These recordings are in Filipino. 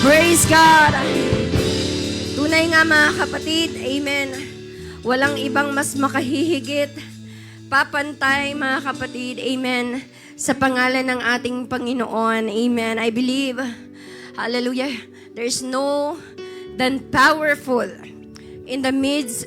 Praise God! Tunay nga mga kapatid, amen. Walang ibang mas makahihigit, papantay mga kapatid, amen, sa pangalan ng ating Panginoon, amen. I believe, hallelujah, there's no than powerful in the midst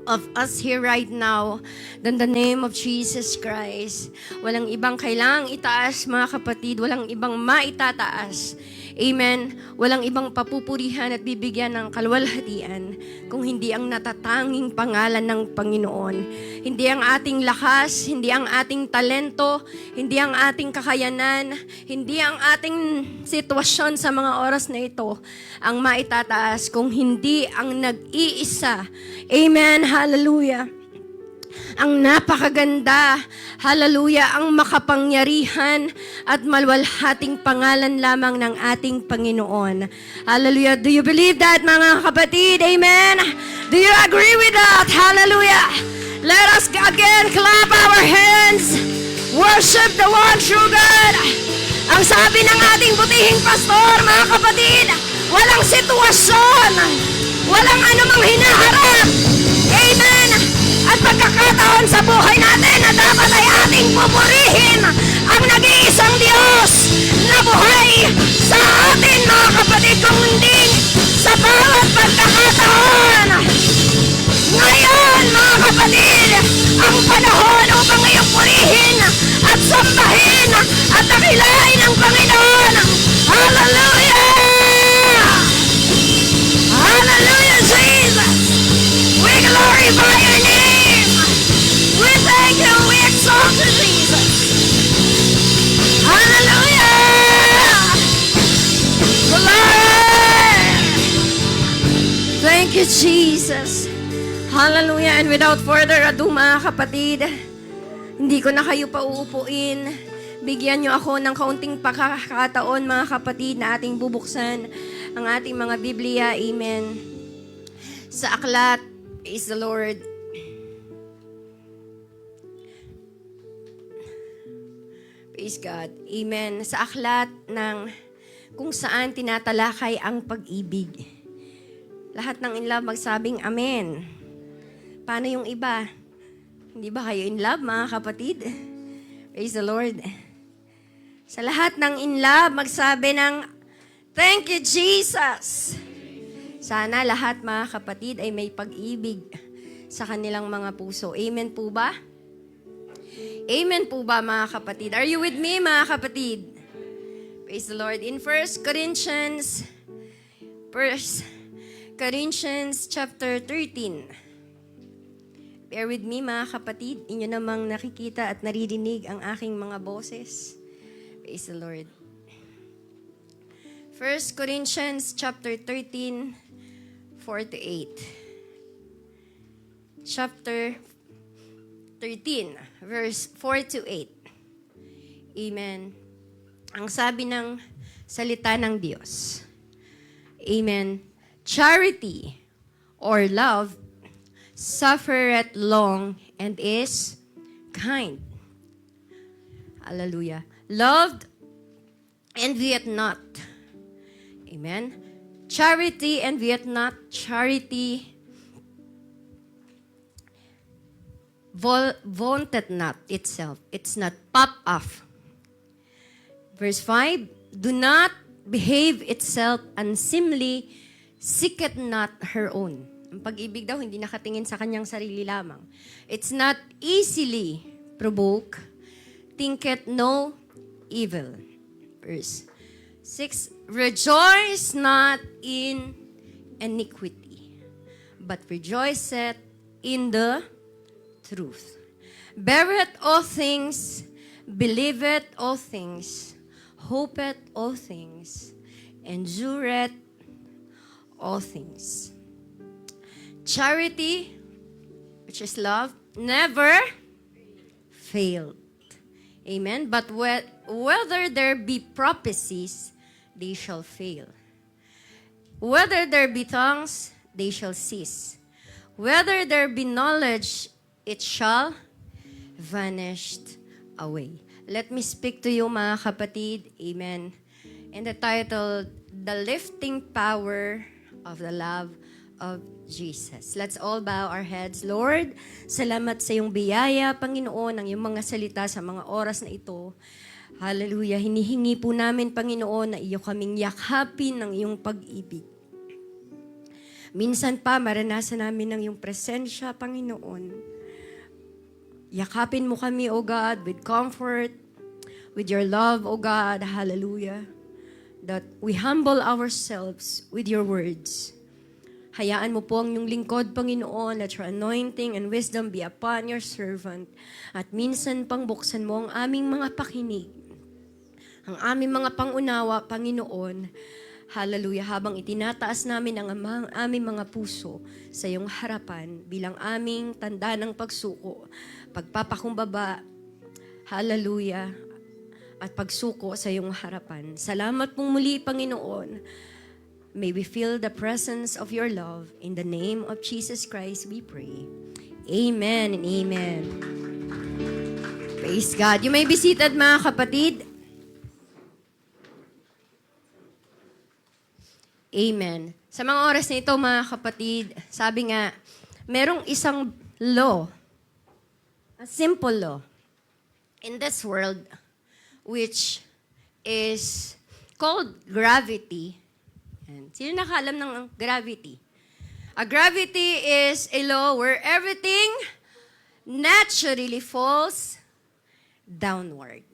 of us here right now than the name of Jesus Christ. Walang ibang kailangang itaas mga kapatid, walang ibang maitataas. Amen. Walang ibang papupurihan at bibigyan ng kaluwalhatian kung hindi ang natatanging pangalan ng Panginoon. Hindi ang ating lakas, hindi ang ating talento, hindi ang ating kakayanan, hindi ang ating sitwasyon sa mga oras na ito ang maitataas kung hindi ang nag-iisa. Amen. Hallelujah. Ang napakaganda, hallelujah, ang makapangyarihan at malwalhating pangalan lamang ng ating Panginoon. Hallelujah. Do you believe that, mga kapatid? Amen? Do you agree with that? Hallelujah. Let us again clap our hands. Worship the one true God. Ang sabi ng ating butihing pastor, mga kapatid, walang sitwasyon, walang anumang hinaharap. Amen. At pagkakataon sa buhay natin na dapat ay ating pupurihin ang nag-iisang Diyos na buhay sa atin, mga kapatid, kung hindi sa bawat pagkakataon. Ngayon, mga kapatid, ang panahon upang iyong purihin at sambahin at dakilain ang Panginoon. Hallelujah! Hallelujah, Jesus! We glorify your name! We thank you, we exalt you, Jesus. Hallelujah! Glory! Thank you, Jesus. Hallelujah. And without further ado, mga kapatid, hindi ko na kayo pauupuin. Bigyan nyo ako ng kaunting pagkakataon, mga kapatid, na ating bubuksan ang ating mga Biblia. Amen. Sa aklat, praise the Lord. Praise God. Amen. Sa aklat ng kung saan tinatalakay ang pag-ibig. Lahat ng in love magsabing amen. Paano yung iba? Hindi ba kayo in love, mga kapatid? Praise the Lord. Sa lahat ng in love, magsabi ng thank you, Jesus. Sana lahat, mga kapatid, ay may pag-ibig sa kanilang mga puso. Amen po ba? Amen po ba, mga kapatid? Are you with me, mga kapatid? Praise the Lord. In 1 Corinthians chapter 13. Bear with me, mga kapatid. Inyo namang nakikita at naririnig ang aking mga boses. Praise the Lord. 1 Corinthians chapter 13, 4-8. Chapter 13, verse 4-8. Amen. Ang sabi ng salita ng Diyos. Amen. Charity or love suffereth long and is kind. Hallelujah. Loved envieth not. Amen. Charity envieth not. Charity vaunted not itself. It's not puffed up. Verse 5, do not behave itself unseemly, seeketh not her own. Ang pag-ibig daw, hindi nakatingin sa kanyang sarili lamang. It's not easily provoked, thinketh no evil. Verse 6, rejoice not in iniquity, but rejoiceth in the truth. Beareth all things, believeth all things, hopeth all things, endureth all things. Charity, which is love, never failed. Amen. But whether there be prophecies, they shall fail. Whether there be tongues, they shall cease. Whether there be knowledge, it shall vanish away. Let me speak to you, mga kapatid. Amen. And the title, the lifting power of the love of Jesus. Let's all bow our heads. Lord, salamat sa iyong biyaya, Panginoon, ang iyong mga salita sa mga oras na ito. Hallelujah. Hinihingi po namin, Panginoon, na iyo kaming yakhapin ng iyong pag-ibig. Minsan pa, maranasan namin ng iyong presensya, Panginoon. Yakapin mo kami, O God, with comfort, with your love, O God. Hallelujah. That we humble ourselves with your words. Hayaan mo po ang iyong lingkod, Panginoon, let your anointing and wisdom be upon your servant. At minsan pang buksan mo ang aming mga pakinig, ang aming mga pangunawa, Panginoon. Hallelujah. Habang itinataas namin ang aming mga puso sa iyong harapan bilang aming tanda ng pagsuko, pagpapakumbaba, hallelujah, at pagsuko sa iyong harapan. Salamat pong muli, Panginoon. May we feel the presence of your love. In the name of Jesus Christ, we pray. Amen and amen. Praise God. You may be seated, mga kapatid. Amen. Sa mga oras na ito, mga kapatid, sabi nga, merong isang law, a simple law, in this world, which is called gravity. And sino nakaalam ng gravity? A gravity is a law where everything naturally falls downward.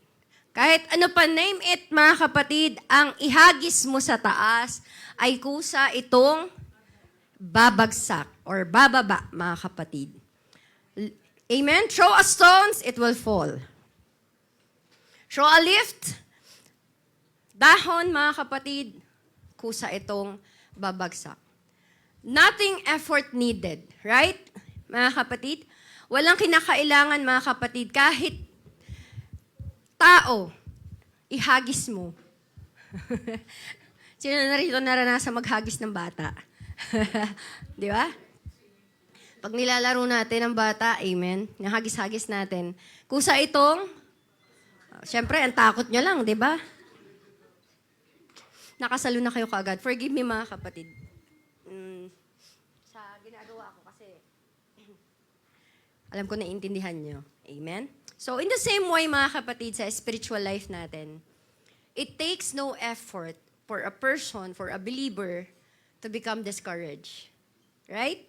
Kahit ano pa name it, mga kapatid, ang ihagis mo sa taas ay kusa itong babagsak or bababa, mga kapatid. Amen? Throw a stones, it will fall. Throw a lift, dahon, mga kapatid, kusa itong babagsak. Nothing effort needed, right? Mga kapatid, walang kinakailangan, mga kapatid, kahit tao, ihagis mo. Sino na rito naranasan maghagis ng bata? Di ba? Pag nilalaro natin ang bata, amen, nahagis-hagis natin. Kusa itong, syempre, ang takot niya lang, di ba? Nakasalo na kayo kaagad. Forgive me, mga kapatid. Sa ginagawa ko kasi, alam ko naiintindihan nyo. Amen? So, in the same way, mga kapatid, sa spiritual life natin, it takes no effort for a person, for a believer, to become discouraged. Right?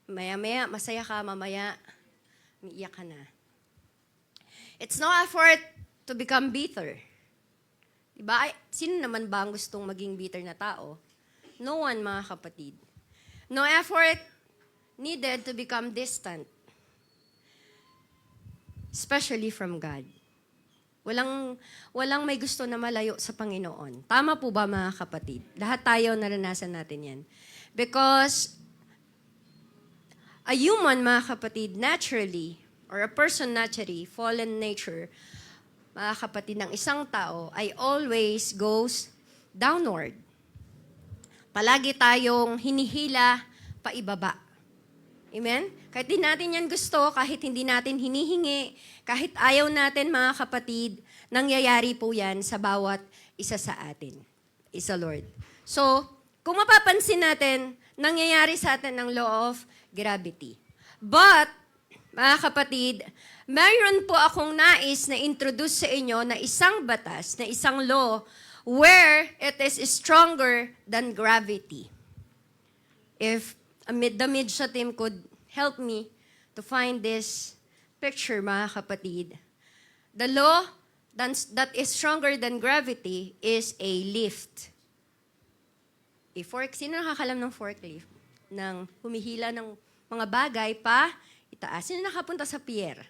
Maya-maya, masaya ka, mamaya, umiiyak ka na. It's no effort to become bitter. Diba? Sino naman ba ang gustong maging bitter na tao? No one, mga kapatid. No effort needed to become distant. Especially from God. Walang may gusto na malayo sa Panginoon. Tama po ba, mga kapatid? Lahat tayo naranasan natin yan. Because a human, mga kapatid, naturally, or a person naturally, fallen nature, mga kapatid, ng isang tao ay always goes downward. Palagi tayong hinihila paibaba. Amen? Kahit di natin yan gusto, kahit hindi natin hinihingi, kahit ayaw natin, mga kapatid, nangyayari po yan sa bawat isa sa atin. Isa Lord. So, kung mapapansin natin, nangyayari sa atin ang law of gravity. But, mga kapatid, mayroon po akong nais na introduce sa inyo na isang batas, na isang law, where it is stronger than gravity. If the Midsha team could help me to find this picture, mga kapatid. The law that is stronger than gravity is a lift. A fork. Sino nakakalam ng forklift? Nang humihila ng mga bagay pa itaas. Sino nakapunta sa pier?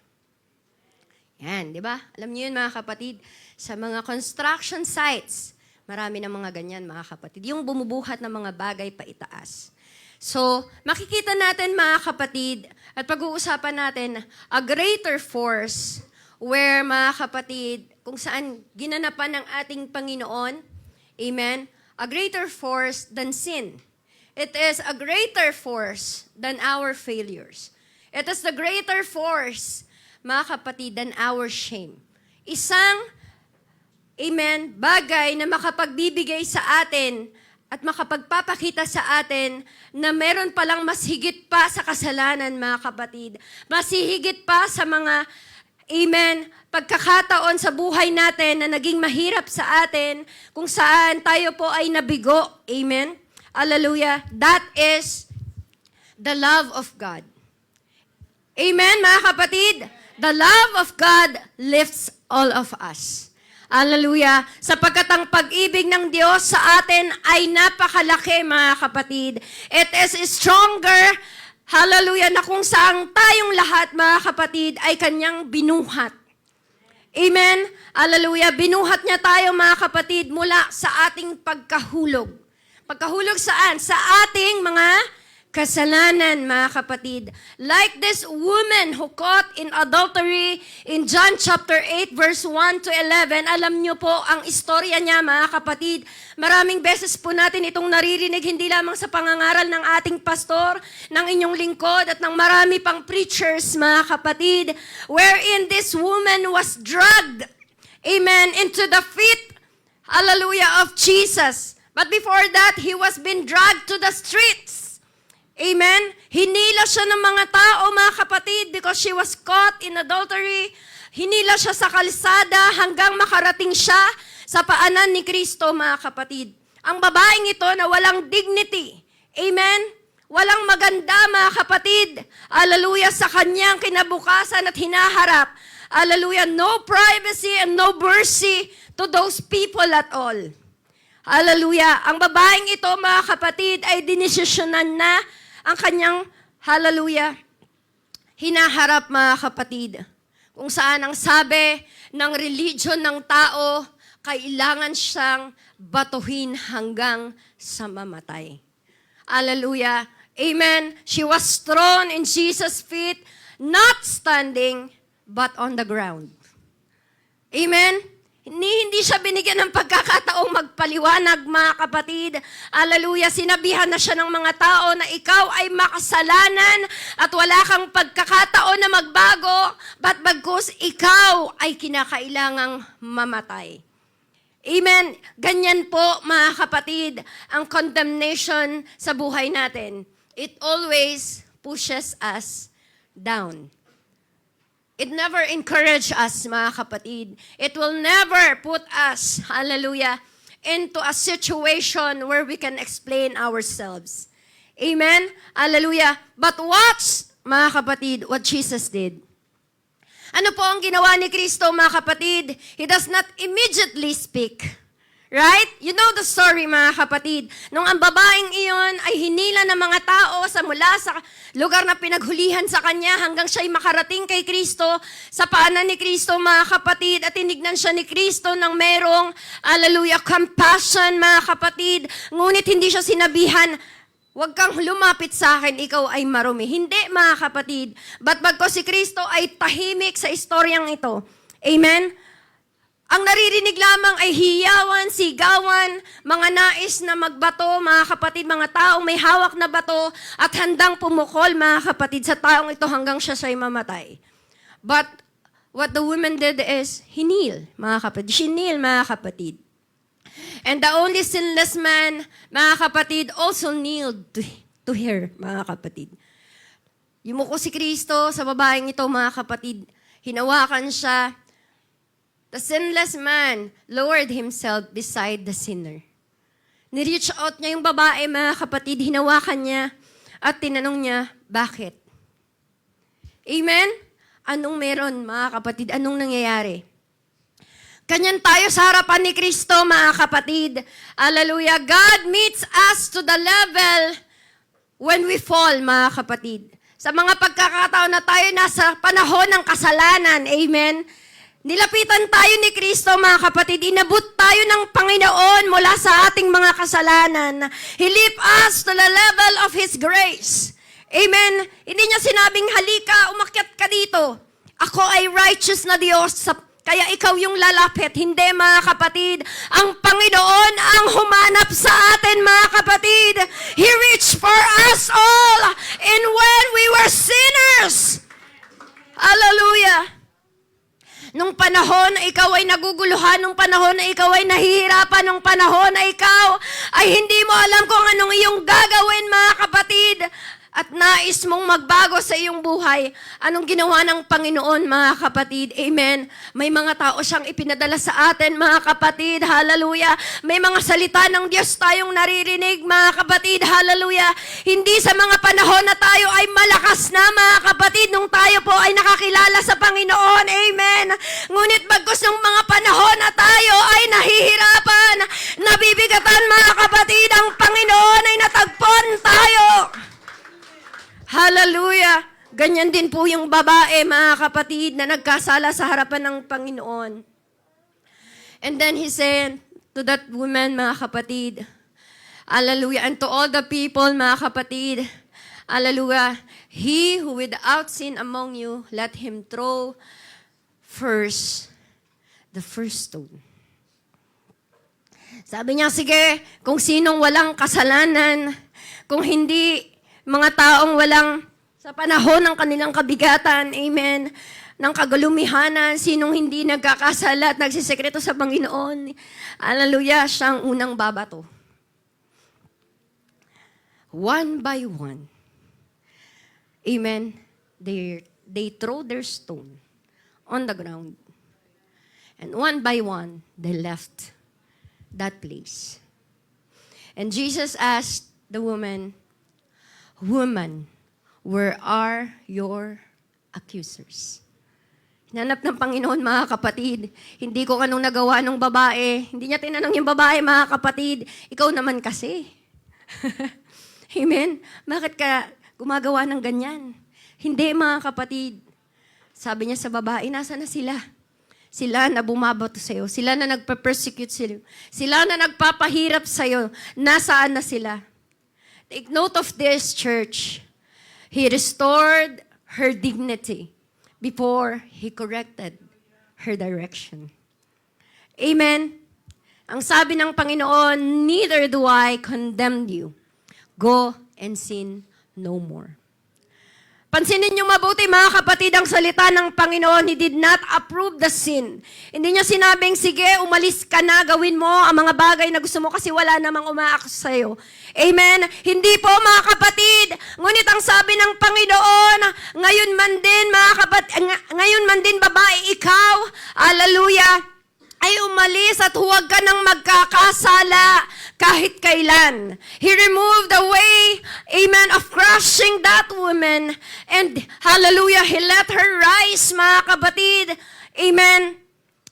Yan, di ba? Alam niyo yun, mga kapatid, sa mga construction sites, marami ng mga ganyan, mga kapatid. Yung bumubuhat ng mga bagay pa itaas. So, makikita natin, mga kapatid, at pag-uusapan natin, a greater force where, mga kapatid, kung saan ginanapan ng ating Panginoon, amen, a greater force than sin. It is a greater force than our failures. It is the greater force, mga kapatid, than our shame. amen, bagay na makapagbibigay sa atin at makapagpapakita sa atin na meron palang mas higit pa sa kasalanan, mga kapatid. Mas higit pa sa mga, amen, pagkakataon sa buhay natin na naging mahirap sa atin, kung saan tayo po ay nabigo. Amen? Hallelujah. That is the love of God. Amen, mga kapatid? The love of God lifts all of us. Hallelujah. Sapagkat ang pag-ibig ng Diyos sa atin ay napakalaki, mga kapatid. It is stronger, hallelujah, na kung saan tayong lahat, mga kapatid, ay kanyang binuhat. Amen? Hallelujah. Binuhat niya tayo, mga kapatid, mula sa ating pagkahulog. Pagkahulog saan? Sa ating mga kasalanan, mga kapatid. Like this woman who caught in adultery in John chapter 8 verse 1 to 11. Alam niyo po ang istorya niya, mga kapatid. Maraming beses po natin itong naririnig, hindi lamang sa pangangaral ng ating pastor, ng inyong lingkod, at ng marami pang preachers, mga kapatid, wherein this woman was dragged, amen, into the feet, hallelujah, of Jesus. But before that, he was being dragged to the streets. Amen? Hinila siya ng mga tao, mga kapatid, because she was caught in adultery. Hinila siya sa kalsada hanggang makarating siya sa paanan ni Kristo, mga kapatid. Ang babaeng ito na walang dignity. Amen? Walang maganda, mga kapatid. Hallelujah, sa kanyang kinabukasan at hinaharap. Hallelujah, no privacy and no mercy to those people at all. Hallelujah. Ang babaeng ito, mga kapatid, ay dinesisyonan na ang kanyang, hallelujah, hinaharap, mga kapatid. Kung saan ang sabi ng religion ng tao, kailangan siyang batuhin hanggang sa mamatay. Hallelujah. Amen. She was thrown in Jesus' feet, not standing, but on the ground. Amen. Hindi siya binigyan ng pagkakataong magpaliwanag, mga kapatid. Hallelujah. Sinabihan na siya ng mga tao na ikaw ay makasalanan at wala kang pagkakataon na magbago, but bagkus ikaw ay kinakailangang mamatay. Amen. Ganyan po, mga kapatid, ang condemnation sa buhay natin. It always pushes us down. It never encourages us, mga kapatid. It will never put us, hallelujah, into a situation where we can explain ourselves. Amen? Hallelujah. But watch, mga kapatid, what Jesus did. Ano po ang ginawa ni Kristo, mga kapatid? He does not immediately speak. Right? You know the story, mga kapatid. Nung ang babaeng iyon ay hinila ng mga tao mula sa lugar na pinaghulihan sa kanya hanggang siya'y makarating kay Kristo, sa paanan ni Kristo, mga kapatid, at tinignan siya ni Kristo ng merong, hallelujah, compassion, mga kapatid. Ngunit hindi siya sinabihan, huwag kang lumapit sa akin, ikaw ay marumi. Hindi, mga kapatid. But bagkus si Kristo ay tahimik sa istoryang ito. Amen? Ang naririnig lamang ay hiyawan, sigawan, mga nais na magbato, mga kapatid, mga taong may hawak na bato at handang pumukol, mga kapatid, sa taong ito hanggang siya siya'y mamatay. But what the woman did is, he kneel, mga kapatid. She kneel, mga kapatid. And the only sinless man, mga kapatid, also kneeled to her, mga kapatid. Yumuko si Kristo sa babaeng ito, mga kapatid. Hinawakan siya. The sinless man lowered himself beside the sinner. Ni-reach out niya yung babae, mga kapatid, hinawakan niya at tinanong niya, bakit? Amen? Anong meron, mga kapatid? Anong nangyayari? Ganyan tayo sa harapan ni Kristo, mga kapatid. Hallelujah. God meets us to the level when we fall, mga kapatid. Sa mga pagkakataon na tayo nasa panahon ng kasalanan, amen? Nilapitan tayo ni Kristo, mga kapatid. Inabot tayo ng Panginoon mula sa ating mga kasalanan. He lift us to the level of His grace. Amen? Hindi niya sinabing, halika, umakyat ka dito. Ako ay righteous na Diyos, kaya ikaw yung lalapit. Hindi, mga kapatid. Ang Panginoon ang humanap sa atin, mga kapatid. He reached for us all. And when we were sinners, hallelujah, nung panahon na ikaw ay naguguluhan, nung panahon na ikaw ay nahihirapan, nung panahon na ikaw ay hindi mo alam kung anong iyong gagawin, mga kapatid, at nais mong magbago sa iyong buhay, anong ginawa ng Panginoon, mga kapatid? Amen. May mga tao siyang ipinadala sa atin, mga kapatid. Hallelujah. May mga salita ng Diyos tayong naririnig, mga kapatid. Hallelujah. Hindi sa mga panahon na tayo ay malakas na, mga kapatid, nung tayo po ay nakakilala sa Panginoon. Amen. Ngunit bagkus ng mga panahon na tayo ay nahihirapan, nabibigatan, mga kapatid, ang Panginoon ay natagpon tayo. Hallelujah! Ganyan din po yung babae, mga kapatid, na nagkasala sa harapan ng Panginoon. And then he said to that woman, mga kapatid, hallelujah, and to all the people, mga kapatid, hallelujah, he who without sin among you, let him throw first the first stone. Sabi niya, sige, kung sinong walang kasalanan, kung hindi mga taong walang, sa panahon ng kanilang kabigatan, amen, ng kagalumihanan, sinong hindi nagkakasala at nagsisekreto sa Panginoon, hallelujah, siyang unang babato. One by one, amen, they throw their stone on the ground. And one by one, they left that place. And Jesus asked the woman, "Woman, where are your accusers?" Hinanap ng Panginoon, mga kapatid. Hindi ko anong nagawa ng babae. Hindi niya tinanong yung babae, mga kapatid. Ikaw naman kasi. Amen? Bakit ka gumagawa ng ganyan? Hindi, mga kapatid. Sabi niya sa babae, nasa na sila? Sila na bumabato sa'yo. Sila na nagpa-persecute sa'yo. Sila na nagpapahirap sa'yo. Nasaan na sila? Take note of this, church. He restored her dignity before He corrected her direction. Amen? Ang sabi ng Panginoon, neither do I condemn you. Go and sin no more. Pansinin niyo mabuti, mga kapatid, ang salita ng Panginoon. He did not approve the sin. Hindi niya sinabing, sige, umalis ka na, gawin mo ang mga bagay na gusto mo kasi wala namang umaaks sa'yo. Amen? Hindi po, mga kapatid. Ngunit ang sabi ng Panginoon, ngayon man din, mga kapatid, ngayon man din, babae, ikaw, hallelujah, ay umalis at huwag ka nang magkakasala kahit kailan. He removed the way, amen, of crushing that woman. And hallelujah, He let her rise, mga kapatid. Amen.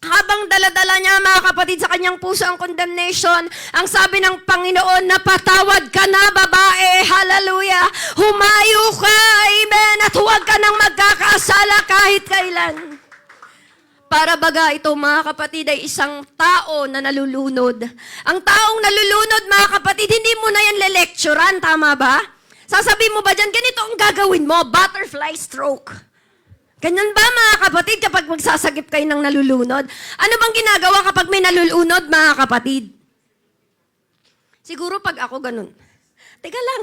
Habang daladala niya, mga kapatid, sa kanyang puso ang condemnation, ang sabi ng Panginoon, napatawad ka na, babae. Hallelujah. Humayo ka, amen, at huwag ka nang magkakasala kahit kailan. Para baga ito, mga kapatid, ay isang tao na nalulunod. Ang taong nalulunod, mga kapatid, hindi mo na yan le-lecturean, tama ba? Sasabihin mo ba dyan, ganito ang gagawin mo, butterfly stroke. Ganyan ba, mga kapatid, kapag magsasagip kayo ng nalulunod? Ano bang ginagawa kapag may nalulunod, mga kapatid? Siguro pag ako ganun. Teka lang.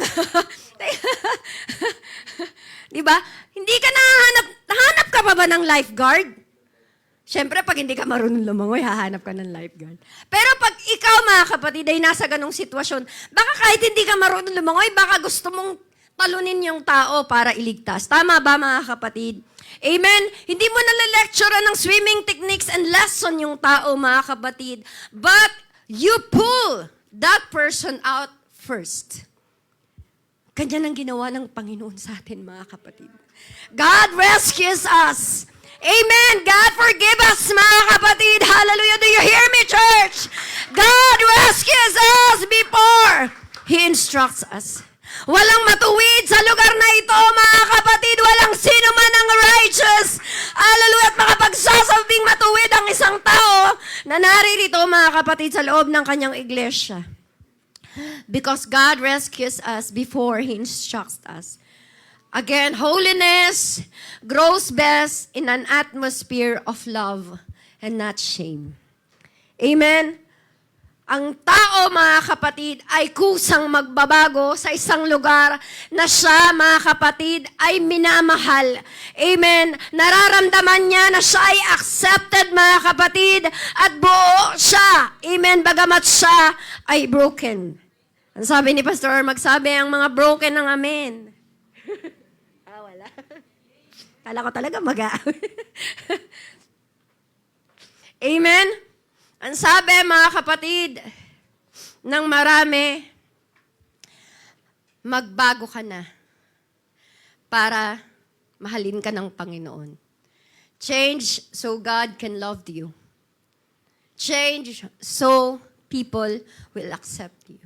Diba? Hindi ka nahanap ka pa ba ng lifeguard? Siyempre, pag hindi ka marunong lumangoy, hahanap ka ng lifeguard. Pero pag ikaw, mga kapatid, ay nasa ganong sitwasyon, baka kahit hindi ka marunong lumangoy, baka gusto mong talunin yung tao para iligtas. Tama ba, mga kapatid? Amen? Hindi mo nalalecture ng swimming techniques and lesson yung tao, mga kapatid. But you pull that person out first. Ganyan ang ginawa ng Panginoon sa atin, mga kapatid. God rescues us. Amen. God forgive us, mga kapatid. Hallelujah. Do you hear me, church? God rescues us before He instructs us. Walang matuwid sa lugar na ito, mga kapatid. Walang sino man ang righteous. Hallelujah. At makapagsasabing matuwid ang isang tao na naririto, mga kapatid, sa loob ng kanyang iglesia. Because God rescues us before He instructs us. Again, holiness grows best in an atmosphere of love and not shame. Amen? ang tao, mga kapatid, ay kusang magbabago sa isang lugar na siya, mga kapatid, ay minamahal. Amen. Nararamdaman niya na siya ay accepted, mga kapatid, at buo siya. Amen. Bagamat siya ay broken. Ang sabi ni Pastor, magsabi ang mga broken ng amen. Wala. Kala ko talaga Amen. Ang sabi, mga kapatid, ng marami, magbago ka na para mahalin ka ng Panginoon. Change so God can love you. Change so people will accept you.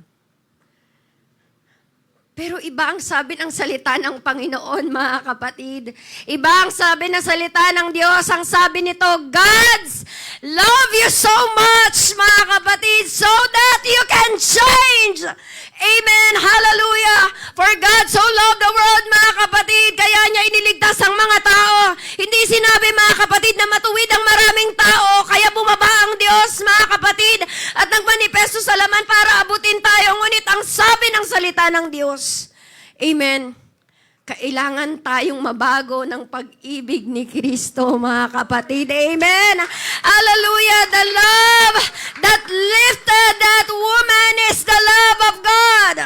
Pero iba ang sabi ng salita ng Panginoon, mga kapatid. Iba ang sabi ng salita ng Diyos. Ang sabi nito, God's love you so much, mga kapatid, so that you can change. Amen. Hallelujah. For God so loved the world, mga kapatid, kaya niya iniligtas ang mga tao. Hindi sinabi, mga kapatid, na matuwid ang maraming tao, kaya bumaba ang Diyos, mga kapatid, at nagmanifesto sa laman para abutin tayo. Ngunit ang sabi ng salita ng Diyos, amen, kailangan tayong mabago ng pag-ibig ni Kristo, mga kapatid. Amen. Hallelujah. The love that lifted that woman is the love of God.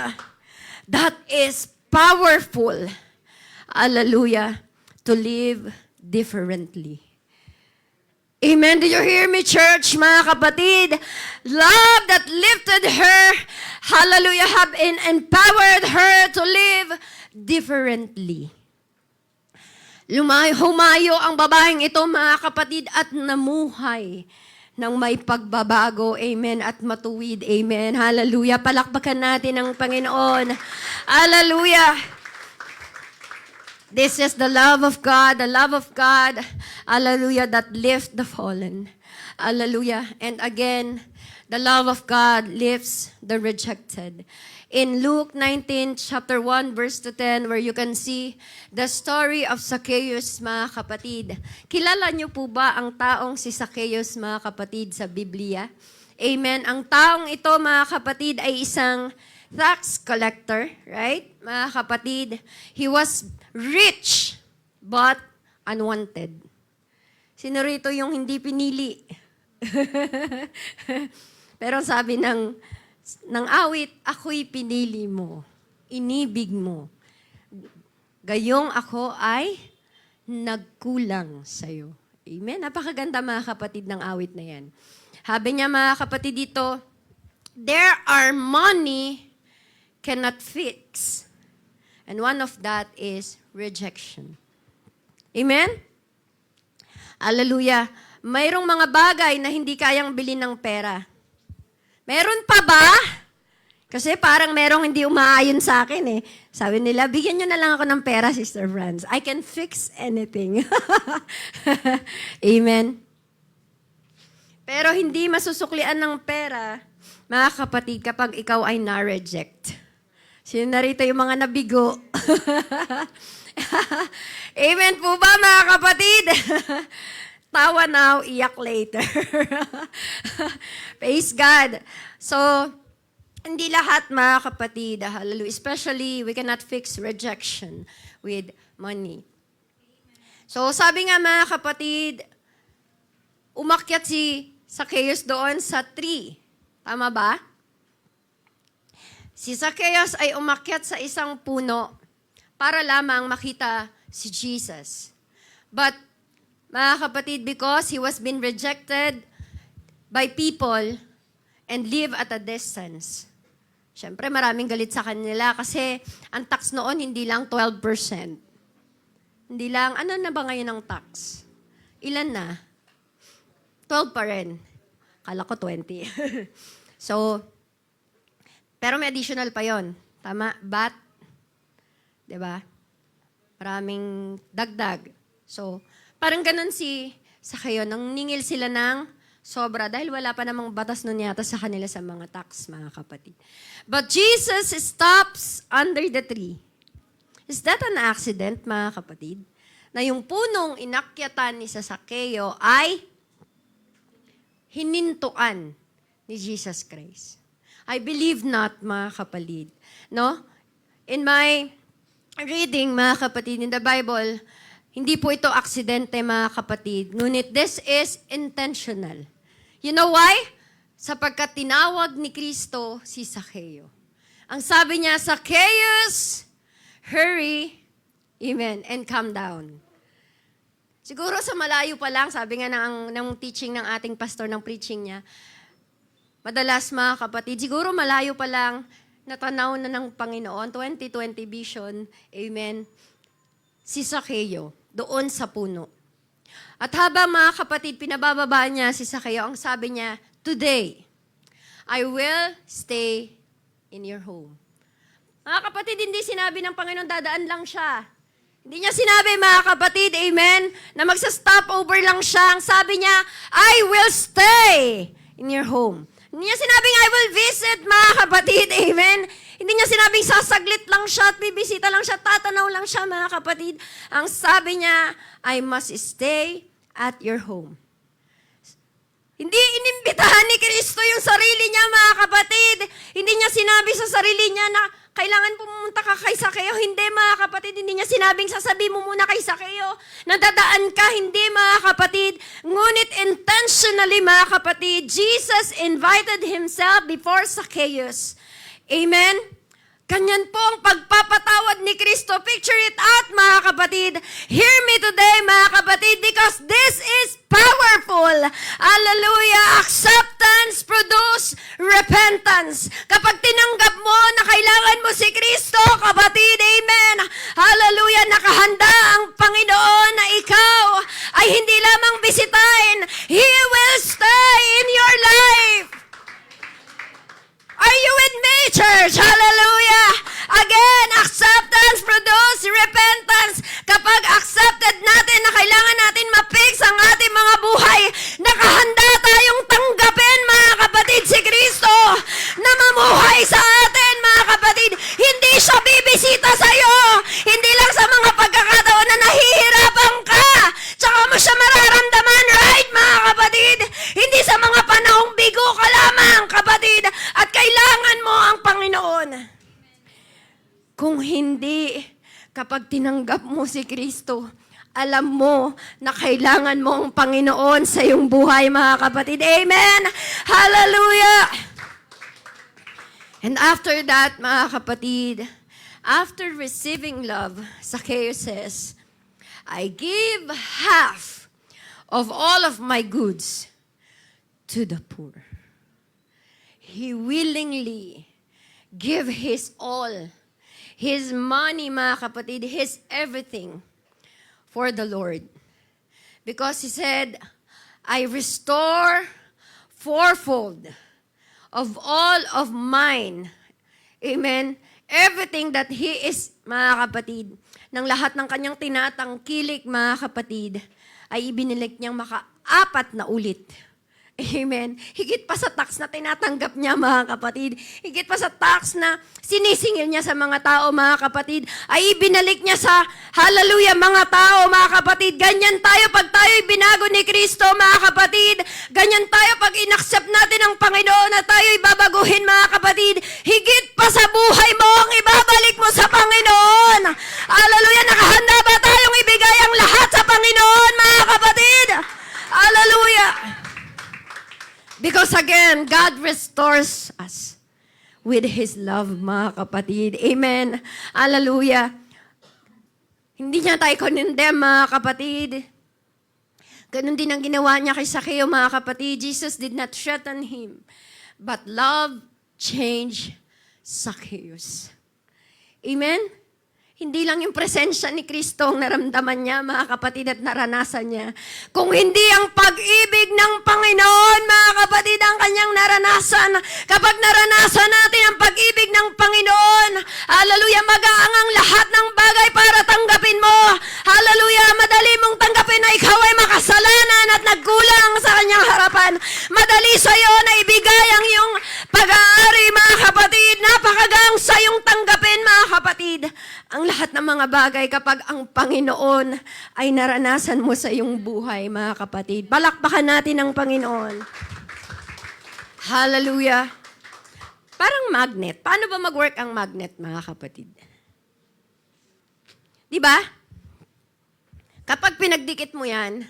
That is powerful. Hallelujah. To live differently. Amen. Do you hear me, church, mga kapatid? Love that lifted her, hallelujah, have empowered her to live differently. Humayo ang babaeng ito, mga kapatid, at namuhay ng may pagbabago. Amen. At matuwid. Amen. Hallelujah. Palakpakan natin ang Panginoon. Hallelujah. This is the love of God, hallelujah, that lifts the fallen. Hallelujah. And again, the love of God lifts the rejected. In Luke 19, chapter 1, verse to 10, where you can see the story of Zacchaeus, mga kapatid. Kilala niyo po ba ang taong si Zacchaeus, mga kapatid, sa Biblia? Amen. Ang taong ito, mga kapatid, ay isang tax collector, right? Mga kapatid, he was rich, but unwanted. Sino rito yung hindi pinili? Pero sabi ng awit, ako'y pinili mo, inibig mo. Gayong ako ay nagkulang sa'yo. Amen? Napakaganda, mga kapatid, ng awit na yan. Sabi niya, mga kapatid, dito, there are money cannot fix. And one of that is rejection. Amen? Hallelujah. Mayroong mga bagay na hindi kayang bilhin ng pera. Meron pa ba? Kasi parang merong hindi umaayon sa akin eh. Sabi nila, bigyan nyo na lang ako ng pera, Sister Franz. I can fix anything. Amen? Pero hindi masusuklian ng pera, mga kapatid, kapag ikaw ay na-reject. Sino narito yung mga nabigo? Amen po ba, mga kapatid? Tawa now, iyak later. Praise God. So, hindi lahat, mga kapatid, hallelujah. Especially, we cannot fix rejection with money. So, sabi nga, mga kapatid, umakyat si Zacchaeus doon sa tree. Tama ba? Si Zacchaeus ay umakyat sa isang puno para lamang makita si Jesus. But, mga kapatid, because he was being rejected by people and live at a distance. Siyempre, maraming galit sa kanila kasi ang tax noon hindi lang 12%. Hindi lang, ano na ba ngayon ang tax? Ilan na? 12 pa rin. Kala ko 20. So, pero may additional pa yon. Tama? Bat? Diba? Maraming dagdag. So, parang ganun si Zacchaeus. Nang ningil sila ng sobra dahil wala pa namang batas nun yata sa kanila sa mga tax, mga kapatid. But Jesus stops under the tree. Is that an accident, mga kapatid? Na yung punong inakyatan ni Zacchaeus ay hinintuan ni Jesus Christ. I believe not, mga kapatid. No? In my reading, mga kapatid, in the Bible, hindi po ito aksidente, mga kapatid. Ngunit this is intentional. You know why? Sapagkat tinawag ni Kristo si Zacchaeus. Ang sabi niya, Zacchaeus, hurry, amen, and come down. Siguro sa malayo pa lang, sabi nga ng teaching ng ating pastor, ng preaching niya, madalas mga kapatid, siguro malayo pa lang, natanaw na ng Panginoon, 2020 vision, amen, si Zacchaeus, doon sa puno. At habang mga kapatid, pinabababa niya si Zacchaeus, ang sabi niya, today, I will stay in your home. Mga kapatid, hindi sinabi ng Panginoon, dadaan lang siya. Hindi niya sinabi, mga kapatid, amen, na magsa-stop over lang siya. Ang sabi niya, I will stay in your home. Hindi niya sinabing, I will visit, mga kapatid, amen. Hindi niya sinabing, sasaglit lang siya at bibisita lang siya, tatanaw lang siya, mga kapatid. Ang sabi niya, I must stay at your home. Hindi inimbitahan ni Kristo yung sarili niya, mga kapatid. Hindi niya sinabi sa sarili niya na kailangan pumunta ka kay Zacchaeus. Hindi, mga kapatid. Hindi niya sinabing sasabi mo muna kay Zacchaeus na dadaan ka. Hindi, mga kapatid. Ngunit intentionally, mga kapatid, Jesus invited himself before Zacchaeus. Amen? Ganyan po ang pagpapatawad ni Kristo. Picture it out, mga kapatid. Hear me today, mga kapatid, because this is powerful. Hallelujah. Acceptance produce repentance. Kapag tinanggap mo na kailangan mo si Kristo, kapatid, amen. Hallelujah. Nakahanda ang Panginoon na ikaw ay hindi lamang bisitahin. He will stay in your life. Are you with me, church? Hallelujah! Again, acceptance produce repentance. Kapag accepted natin na kailangan natin ma-fix ang ating mga buhay, nakahanda tayong tanggapin, mga kapatid, si Kristo na mamuhay sa atin, mga kapatid. Hindi siya bibisita sa iyo. Hindi lang sa mga pagkakataon na nahihirapan ka. Tsaka mo siya mararamdaman, right, mga kapatid? Hindi sa mga panahong bigo ka lamang, kapatid. At kailangan mo ang Panginoon. Kung hindi, kapag tinanggap mo si Kristo, alam mo na kailangan mo ang Panginoon sa iyong buhay, mga kapatid. Amen! Hallelujah! And after that, mga kapatid, after receiving love, Zacchaeus says, I give half of all of my goods to the poor. He willingly give his all, his money, mga kapatid, his everything for the Lord. Because he said, I restore fourfold of all of mine. Amen. Everything that he is, mga kapatid, ng lahat ng kanyang tinatangkilik, mga kapatid, ay ibinilik niyang maka-4 na ulit. Amen. Higit pa sa tax na tinatanggap niya, mga kapatid. Higit pa sa tax na sinisingil niya sa mga tao, mga kapatid. Ay ibinalik niya sa, hallelujah, mga tao, mga kapatid. Ganyan tayo pag tayo'y binago ni Kristo, mga kapatid. Ganyan tayo pag inaccept natin ang Panginoon na tayo'y babaguhin, mga kapatid. Higit pa sa buhay mo ang ibabalik mo sa Panginoon. Hallelujah. Nakahanda ba tayong ibigay ang lahat sa Panginoon, mga kapatid? Hallelujah. Because again, God restores us with His love, mga kapatid. Amen. Hallelujah. Hindi niya tayo condemn, mga kapatid. Ganun din ang ginawa niya kay Zacchaeus, mga kapatid. Jesus did not threaten him, but love changed Zacchaeus. Amen? Hindi lang yung presensya ni Kristo ang naramdaman niya, mga kapatid, at naranasan niya. Kung hindi ang pag-ibig ng Panginoon, mga kapatid, ang kanyang naranasan. Kapag naranasan natin ang pag-ibig ng Panginoon, hallelujah, magaang ang lahat ng bagay para tanggapin mo. Hallelujah, madali mong tanggapin na ikaw ay makasalanan at nagkulang sa kanyang harapan. Madali sa iyo na ibigay ang iyong pag-aari, mga kapatid. Napakagaang sa iyong tanggapin, mga kapatid. Ang lahat ng mga bagay kapag ang Panginoon ay naranasan mo sa iyong buhay, mga kapatid. Palakpakan natin ang Panginoon. Hallelujah. Parang magnet. Paano ba mag-work ang magnet, mga kapatid? Di ba? Kapag pinagdikit mo yan,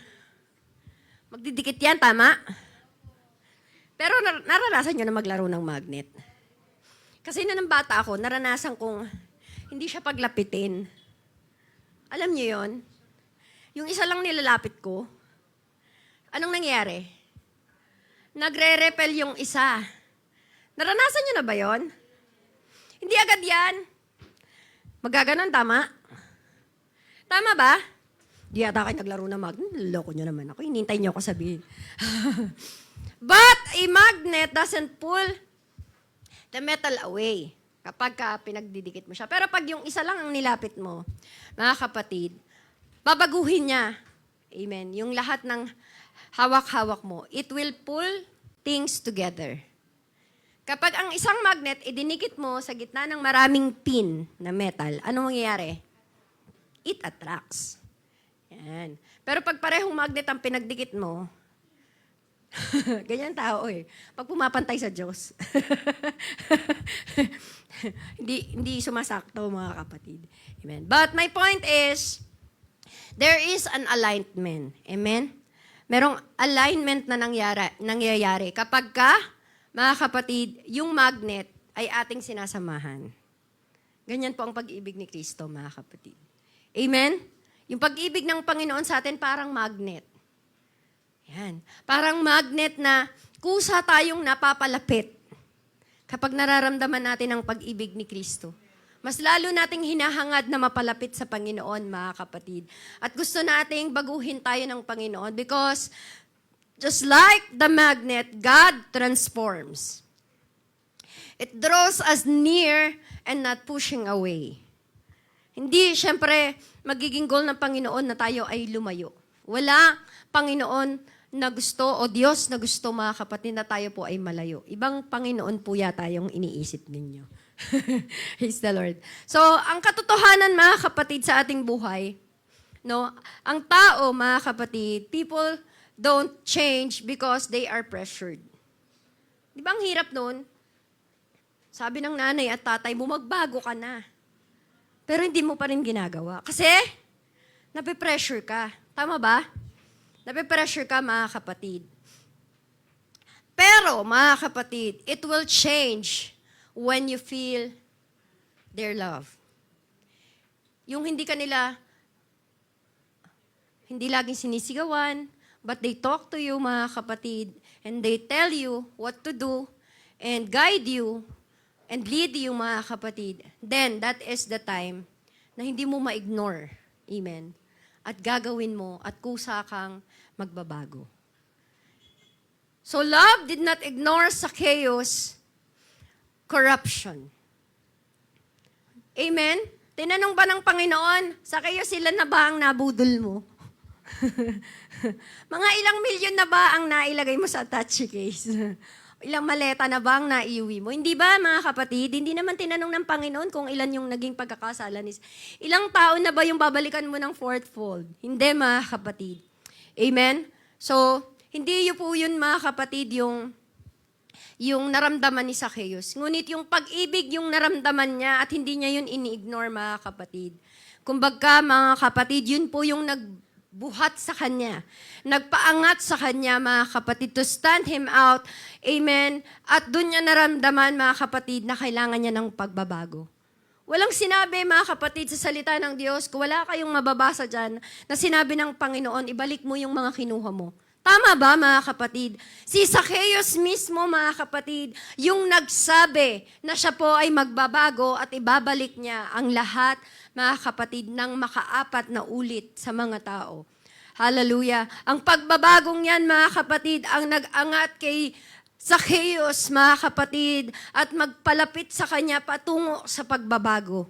magdidikit yan, tama? Pero naranasan nyo na maglaro ng magnet. Kasi na ng bata ako, naranasan kong hindi siya paglapitin. Alam nyo yon? Yung isa lang nilalapit ko, anong nangyari? Nagre-repel yung isa. Naranasan nyo na ba yon? Hindi agad yan. Magaganon, tama? Tama ba? Di yata kayo naglaro ng magnet. Loko nyo naman ako. Hinintay nyo ako sabihin. But a magnet doesn't pull the metal away kapag pinagdidikit mo siya. Pero pag yung isa lang ang nilapit mo, mga kapatid, babaguhin niya. Amen. Yung lahat ng hawak-hawak mo, it will pull things together. Kapag ang isang magnet, idinikit mo sa gitna ng maraming pin na metal, ano mangyayari? It attracts. Yan. Pero pag parehong magnet ang pinagdikit mo, ganyan tao eh. Pag pumapantay sa Diyos. hindi sumasakto, mga kapatid. Amen. But my point is, there is an alignment. Amen? Merong alignment na nangyayari kapag mga kapatid, yung magnet ay ating sinasamahan. Ganyan po ang pag-ibig ni Kristo, mga kapatid. Amen? Yung pag-ibig ng Panginoon sa atin parang magnet. Yan. Parang magnet na kusa tayong napapalapit kapag nararamdaman natin ang pag-ibig ni Kristo. Mas lalo nating hinahangad na mapalapit sa Panginoon, mga kapatid. At gusto nating baguhin tayo ng Panginoon because just like the magnet, God transforms. It draws us near and not pushing away. Hindi, syempre, magiging goal ng Panginoon na tayo ay lumayo. Wala Panginoon na gusto o Diyos na gusto, mga kapatid, na tayo po ay malayo. Ibang Panginoon po yata yung iniisip ninyo. Praise the Lord. So, ang katotohanan, mga kapatid, sa ating buhay, no, ang tao, mga kapatid, people don't change because they are pressured. Di ba ang hirap nun? Sabi ng nanay at tatay mo, magbago ka na. Pero hindi mo pa rin ginagawa. Kasi, nape-pressure ka. Tama ba? Nape-pressure ka, mga kapatid. Pero, mga kapatid, it will change when you feel their love. Yung hindi laging sinisigawan, but they talk to you, mga kapatid, and they tell you what to do, and guide you, and lead you, mga kapatid, then that is the time na hindi mo ma-ignore. Amen. At gagawin mo at kusa kang magbabago. So love did not ignore Zacchaeus' corruption. Amen? Tinanong ba ng Panginoon, Zacchaeus, sila na ba ang nabudol mo? Mga ilang milyon na ba ang nailagay mo sa touchy case? Ilang maleta na ba ang naiuwi mo? Hindi ba, mga kapatid? Hindi naman tinanong ng Panginoon kung ilan yung naging pagkakasala ni... Ilang taon na ba yung babalikan mo ng fourthfold? Hindi, mga kapatid. Amen? So, hindi po yun, mga kapatid, yung naramdaman ni Zacchaeus. Ngunit yung pag-ibig yung naramdaman niya at hindi niya yun ini-ignore, mga kapatid. Kumbaga, mga kapatid, yun po yung nagbuhat sa kanya. Nagpaangat sa kanya, mga kapatid, to stand him out. Amen. At doon niya naramdaman, mga kapatid, na kailangan niya ng pagbabago. Walang sinabi, mga kapatid, sa salita ng Diyos, kung wala kayong mababasa dyan, na sinabi ng Panginoon, ibalik mo yung mga kinuha mo. Tama ba, mga kapatid? Si Zacchaeus mismo, mga kapatid, yung nagsabi na siya po ay magbabago at ibabalik niya ang lahat, mga kapatid, ng makaapat na ulit sa mga tao. Hallelujah. Ang pagbabagong yan, mga kapatid, ang nag-angat kay Zacchaeus, mga kapatid, at magpalapit sa kanya patungo sa pagbabago.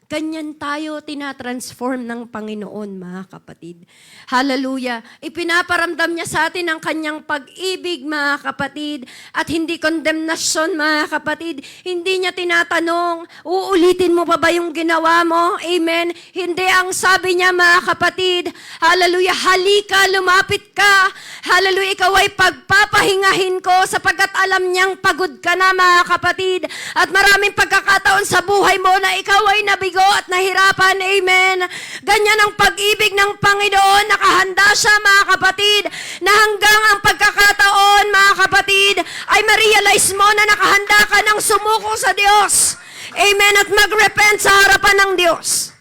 Ganyan tayo tinatransform ng Panginoon, mga kapatid. Hallelujah. Ipinaparamdam niya sa atin ang kanyang pag-ibig, mga kapatid, at hindi condemnation, mga kapatid. Hindi niya tinatanong, uulitin mo pa ba yung ginawa mo? Amen. Hindi, ang sabi niya, mga kapatid, hallelujah, halika, lumapit ka. Hallelujah, ikaw ay pagpapahingahin ko sapagkat alam niyang pagod ka na, mga kapatid. At maraming pagkakataon sa buhay mo na ikaw ay nabigo at nahirapan. Amen. Ganyan ang pag-ibig ng Panginoon. Nakahanda siya, mga kapatid, na hanggang ang pagkakataon, mga kapatid, ay ma-realize mo na nakahanda ka ng sumuko sa Diyos. Amen. At mag-repent sa harapan ng Diyos.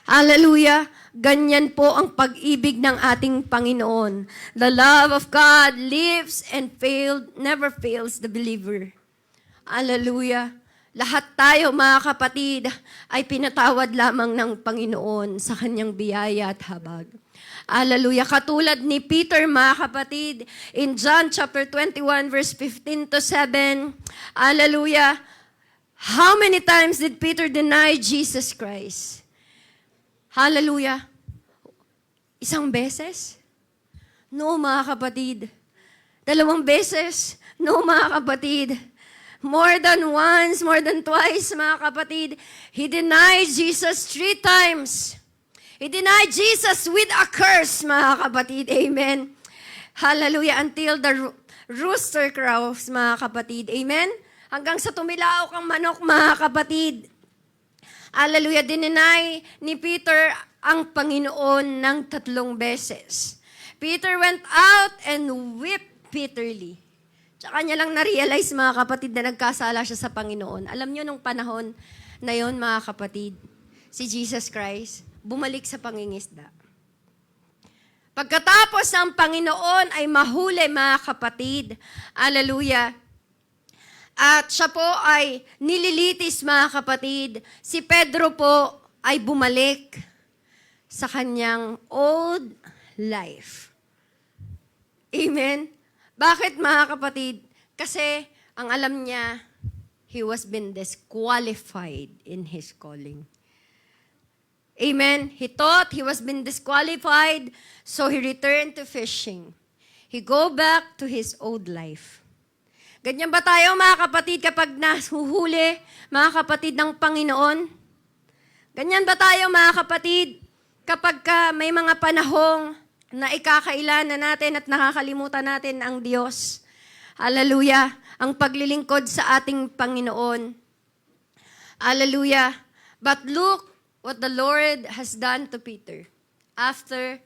Hallelujah. Ganyan po ang pag-ibig ng ating Panginoon. The love of God lives and never fails the believer. Hallelujah. Lahat tayo, mga kapatid, ay pinatawad lamang ng Panginoon sa kanyang biyaya at habag. Hallelujah. Katulad ni Peter, mga kapatid, in John chapter 21, verse 15 to 7, hallelujah. How many times did Peter deny Jesus Christ? Hallelujah. Isang beses? No, mga kapatid. 2 beses? No, mga kapatid. More than once, more than twice, mga kapatid. He denied Jesus 3 times. He denied Jesus with a curse, mga kapatid. Amen. Hallelujah. Until the rooster crows, mga kapatid. Amen. Hanggang sa tumilaok ang manok, mga kapatid. Hallelujah. Dininay ni Peter ang Panginoon ng 3 beses. Peter went out and wept bitterly. Tsaka niya lang na-realize, mga kapatid, na nagkasala siya sa Panginoon. Alam niyo, nung panahon na yon, mga kapatid, si Jesus Christ, bumalik sa pangingisda. Pagkatapos ng Panginoon ay mahuli, mga kapatid, hallelujah, at siya po ay nililitis, mga kapatid, si Pedro po ay bumalik sa kanyang old life. Amen? Bakit, mga kapatid? Kasi ang alam niya, he was been disqualified in his calling. Amen? He thought he was been disqualified, so he returned to fishing. He go back to his old life. Ganyan ba tayo, mga kapatid, kapag nahuhuli, mga kapatid ng Panginoon? Ganyan ba tayo, mga kapatid, kapag may mga panahong na ikakailanan natin at nakakalimutan natin ang Diyos. Hallelujah. Ang paglilingkod sa ating Panginoon. Hallelujah. But look what the Lord has done to Peter after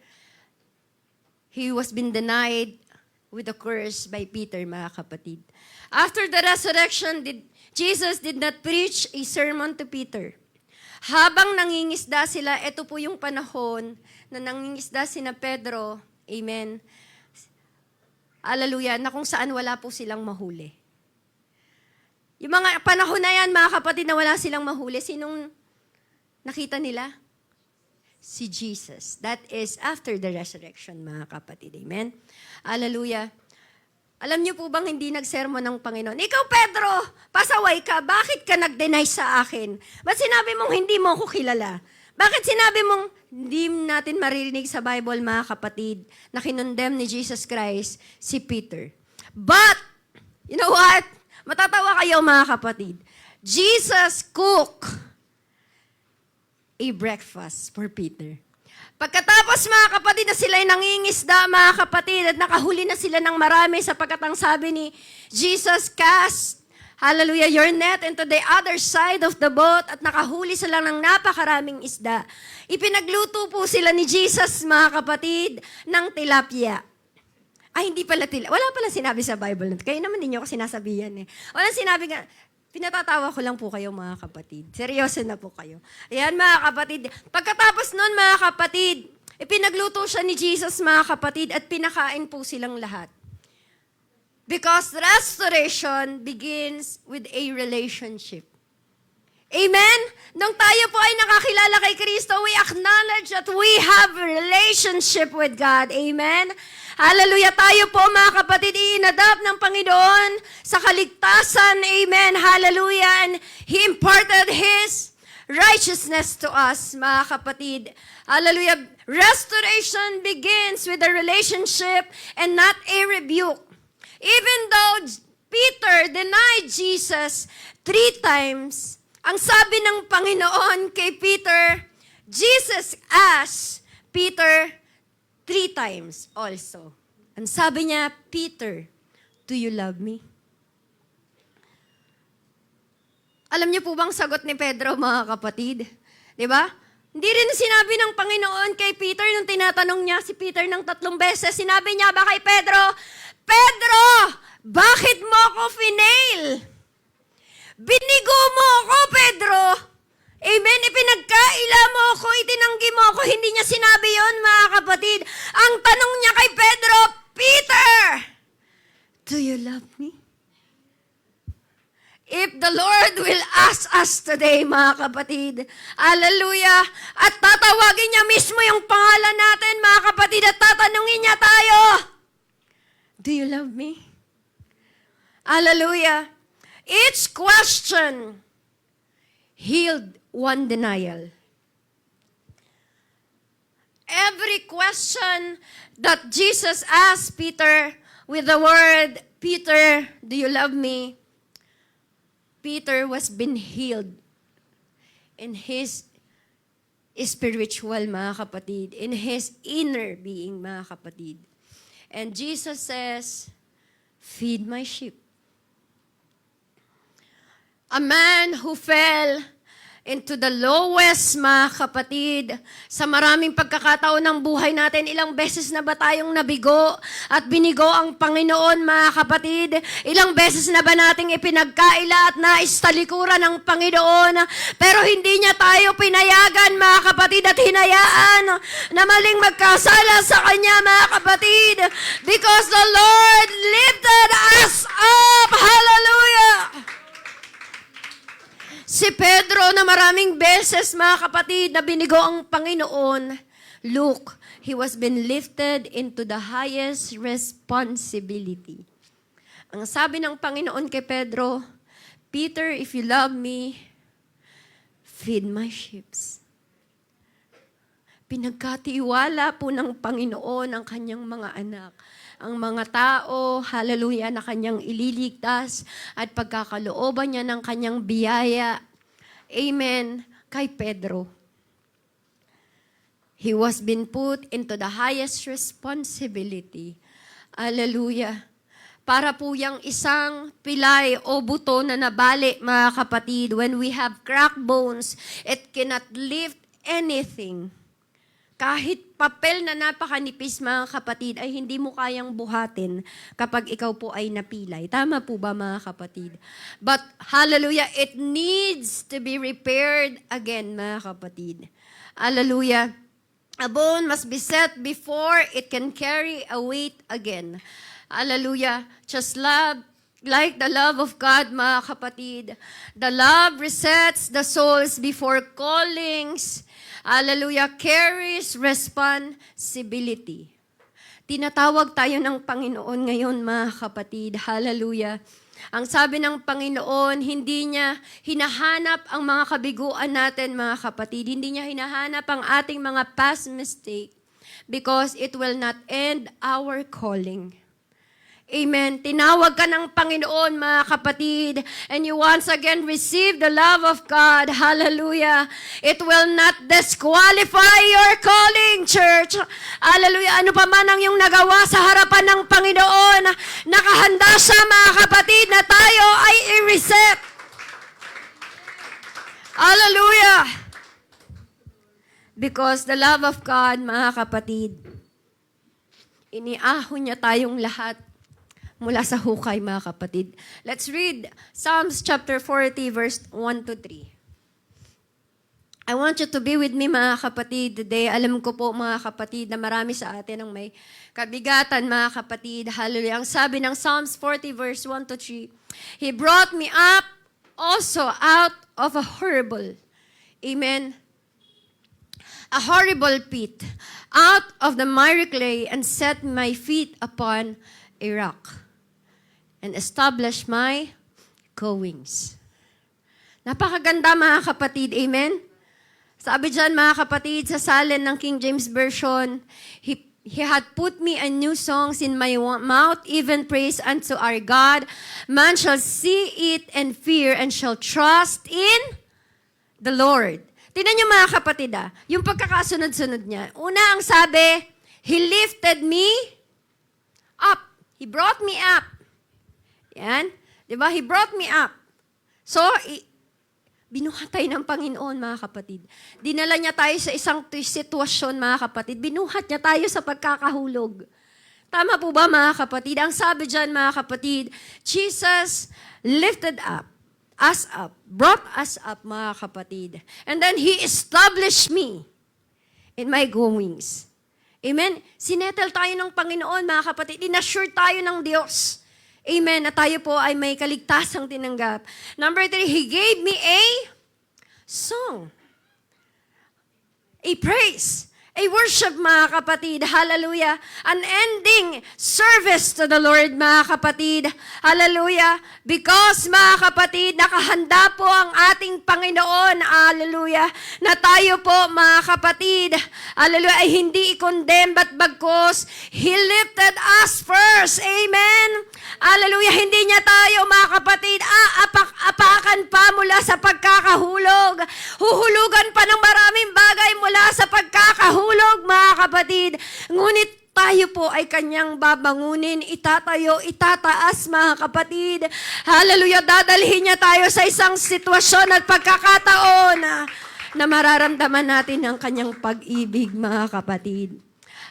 he was been denied with a curse by Peter, mga kapatid. After the resurrection, Jesus did not preach a sermon to Peter. Habang nangingisda sila, ito po yung panahon na nangingisda sina Pedro, amen, hallelujah, na kung saan wala po silang mahuli. Yung mga panahon na yan, mga kapatid, na wala silang mahuli, sinong nakita nila? Si Jesus. That is after the resurrection, mga kapatid, amen. Hallelujah. Alam niyo po bang hindi nagsermon ng Panginoon? Ikaw, Pedro, pasaway ka. Bakit ka nag-deny sa akin? Ba't sinabi mong hindi mo ako kilala? Bakit sinabi mong hindi natin maririnig sa Bible, mga kapatid, na kinondemn ni Jesus Christ si Peter? But, you know what? Matatawa kayo, mga kapatid. Jesus cooked a breakfast for Peter. Pagkatapos, mga kapatid, na sila'y nangingisda, mga kapatid, at nakahuli na sila ng marami sapagkat ang sabi ni Jesus, cast, hallelujah, your net into the other side of the boat, at nakahuli sila ng napakaraming isda. Ipinagluto po sila ni Jesus, mga kapatid, ng tilapia. Ay, hindi pala tilapia. Wala pala sinabi sa Bible. Kayo naman ninyo ako sinasabihan eh. Walang sinabi nga. Pinatatawa ko lang po kayo, mga kapatid. Seryoso na po kayo. Ayan, mga kapatid. Pagkatapos nun, mga kapatid, ipinagluto siya ni Jesus, mga kapatid, at pinakain po silang lahat. Because restoration begins with a relationship. Amen? Nung tayo po ay nakakilala kay Kristo, we acknowledge that we have a relationship with God. Amen? Hallelujah. Tayo po, mga kapatid, i-adapt ng Panginoon sa kaligtasan. Amen. Hallelujah. And He imparted His righteousness to us, mga kapatid. Hallelujah. Restoration begins with a relationship and not a rebuke. Even though Peter denied Jesus 3 times, ang sabi ng Panginoon kay Peter, Jesus asked Peter 3 times also. Ang sabi niya, Peter, do you love me? Alam niyo po bang sagot ni Pedro, mga kapatid? Di ba? Hindi rin sinabi ng Panginoon kay Peter nung tinatanong niya si Peter ng 3 beses. Sinabi niya ba kay Pedro, Pedro, bakit mo ako finail? Binigo mo ako, Pedro. Amen. Ipinagkaila mo ako, itinanggi mo ako. Hindi niya sinabi yon, mga kapatid. Ang tanong niya kay Pedro, Peter, do you love me? If the Lord will ask us today, mga kapatid, hallelujah, at tatawagin niya mismo yung pangalan natin, mga kapatid, at tatanungin niya tayo, do you love me? Hallelujah. Each question healed one denial. Every question that Jesus asked Peter with the word, Peter, do you love me? Peter was been healed in his spiritual, mga kapatid, in his inner being, mga kapatid. And Jesus says, feed my sheep. A man who fell into the lowest, mga kapatid, sa maraming pagkakataon ng buhay natin, ilang beses na ba tayong nabigo at binigo ang Panginoon, mga kapatid? Ilang beses na ba nating ipinagkaila at naistalikuran ng Panginoon? Pero hindi niya tayo pinayagan, mga kapatid, at hinayaan na maling magkasala sa Kanya, mga kapatid, because the Lord lifted us up. Hallelujah! Si Pedro na maraming beses, mga kapatid, na binigo ang Panginoon, look, he was been lifted into the highest responsibility. Ang sabi ng Panginoon kay Pedro, Peter, if you love me, feed my sheep. Pinagkatiwala po ng Panginoon ang kanyang mga anak. Ang mga tao, hallelujah, na kanyang ililigtas at pagkakalooban niya ng kanyang biyaya. Amen. Kay Pedro. He was been put into the highest responsibility. Hallelujah. Para po yung isang pilay o buto na nabali, mga kapatid, when we have cracked bones, it cannot lift anything. Kahit papel na napakanipis, mga kapatid, ay hindi mo kayang buhatin kapag ikaw po ay napilay. Tama po ba, mga kapatid? But, hallelujah, it needs to be repaired again, mga kapatid. Hallelujah. A bone must be set before it can carry a weight again. Hallelujah. Just love, like the love of God, mga kapatid. The love resets the souls before callings. Hallelujah, carries responsibility. Tinatawag tayo ng Panginoon ngayon, mga kapatid. Hallelujah. Ang sabi ng Panginoon, hindi niya hinahanap ang mga kabiguan natin, mga kapatid. Hindi niya hinahanap ang ating mga past mistake because it will not end our calling. Amen. Tinawag ka ng Panginoon, mga kapatid, and you once again receive the love of God. Hallelujah. It will not disqualify your calling, church. Hallelujah. Ano pa man ang iyong nagawa sa harapan ng Panginoon, nakahanda siya, mga kapatid, na tayo ay i-reset. Hallelujah. Because the love of God, mga kapatid, iniahon niya tayong lahat mula sa hukay, mga kapatid. Let's read Psalms chapter 40, verse 1 to 3. I want you to be with me, mga kapatid, today. Alam ko po, mga kapatid, na marami sa atin ang may kabigatan, mga kapatid. Hallelujah. Ang sabi ng Psalms 40, verse 1 to 3, He brought me up also out of a horrible, amen, a horrible pit, out of the miry clay, and set my feet upon a rock, and establish my goings. Napakaganda mga kapatid, amen? Sabi dyan mga kapatid, sa salin ng King James Version, He had put me a new songs in my mouth, even praise unto our God. Man shall see it and fear and shall trust in the Lord. Tingnan niyo mga kapatid yung pagkakasunod-sunod niya. Una ang sabi, He lifted me up. He brought me up. Yan. Diba? He brought me up. So, binuhat tayo ng Panginoon, mga kapatid. Dinala niya tayo sa isang sitwasyon, mga kapatid. Binuhat niya tayo sa pagkakahulog. Tama po ba, mga kapatid? Ang sabi dyan, mga kapatid, Jesus lifted us up, brought us up, mga kapatid. And then He established me in my goings. Amen? Sinettle tayo ng Panginoon, mga kapatid. Inassure tayo ng Diyos. Amen. Na tayo po ay may kaligtasang tinanggap. Number 3, He gave me a song. A praise. A worship, mga kapatid. Hallelujah. An ending service to the Lord, mga kapatid. Hallelujah. Because, mga kapatid, nakahanda po ang ating Panginoon. Hallelujah. Na tayo po, mga kapatid, hallelujah, ay hindi i-condemn, but bagkos, He lifted us first. Amen. Hallelujah. Hindi niya tayo, mga kapatid, apakan pa mula sa pagkakahulog. Huhulugan pa ng maraming bagay mula sa pagkakahulog, mga kapatid. Ngunit tayo po ay kanyang babangunin, itatayo, itataas, mga kapatid. Hallelujah. Dadalhin niya tayo sa isang sitwasyon at pagkakataon na mararamdaman natin ang kanyang pag-ibig, mga kapatid.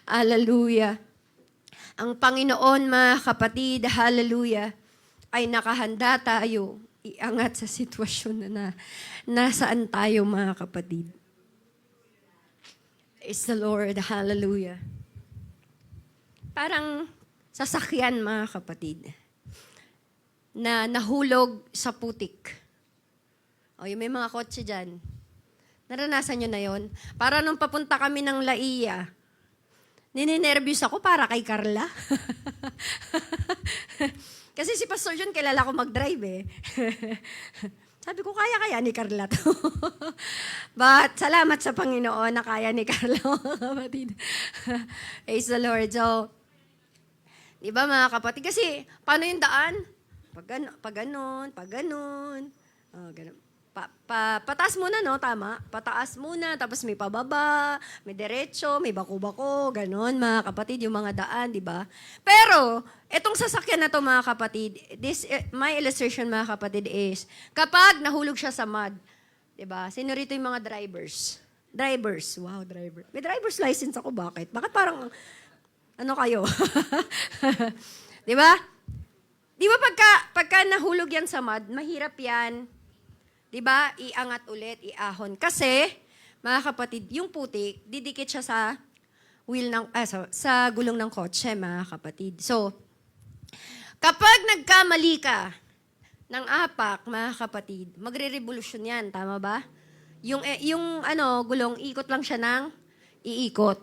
Hallelujah. Ang Panginoon, mga kapatid, hallelujah, ay nakahanda tayo iangat sa sitwasyon na nasaan tayo, mga kapatid. Praise the Lord, hallelujah. Parang sasakyan, mga kapatid, na nahulog sa putik. O, yung may mga kotse dyan. Naranasan nyo na yon? Para nung papunta kami ng Laia, nininervyos ako para kay Carla. Kasi si Pastor John, kilala ko mag-drive eh. Sabi ko, kaya ni Carla to. But salamat sa Panginoon na kaya ni Carla, mga kapatid. Praise the Lord. So, di ba mga kapatid? Kasi, paano yung daan? Pag ganon. Oh, ganon. Pataas muna, no? Tama? Pataas muna, tapos may pababa, may derecho, may bako-bako, ganon, mga kapatid, yung mga daan, di ba? Pero, etong sasakyan na to, mga kapatid, my illustration, mga kapatid, is, kapag nahulog siya sa mud, di ba? Sino rito yung mga drivers? Drivers. Wow, driver. May driver's license ako, bakit? Bakit parang, ano kayo? Di ba? Di ba pagka nahulog yan sa mud, mahirap yan, diba? Iangat ulit, iahon. Kasi, mga kapatid, yung putik, didikit siya sa wheel ng, sa gulong ng kotse, mga kapatid. So, kapag nagkamali ka ng apak, mga kapatid, magre-revolusyon yan, tama ba? Yung gulong, ikot lang siya ng iikot.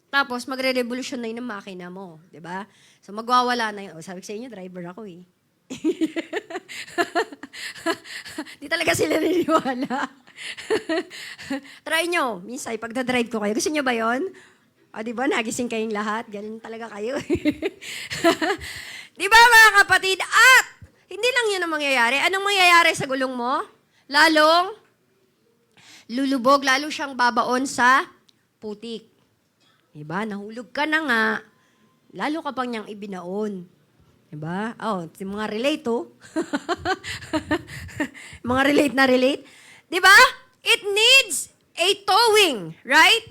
Tapos, magre-revolusyon na yun ng makina mo, diba? So, magwawala na yun. Sabi ko sa inyo, driver ako eh. Di talaga sila niniwala. Try nyo. Minsan, pagdadrive ko kayo. Gusto nyo ba yun? O, di ba? Nagising kayong lahat. Ganun talaga kayo. Di ba, mga kapatid? At, hindi lang yun ang mangyayari. Anong mangyayari sa gulong mo? Lalong lulubog, lalo siyang babaon sa putik. Di ba? Nahulog ka na nga. Lalo ka pang niyang ibinaon. Diba? Oh, si mga relate, oh. Mga relate. Diba? It needs a towing, right?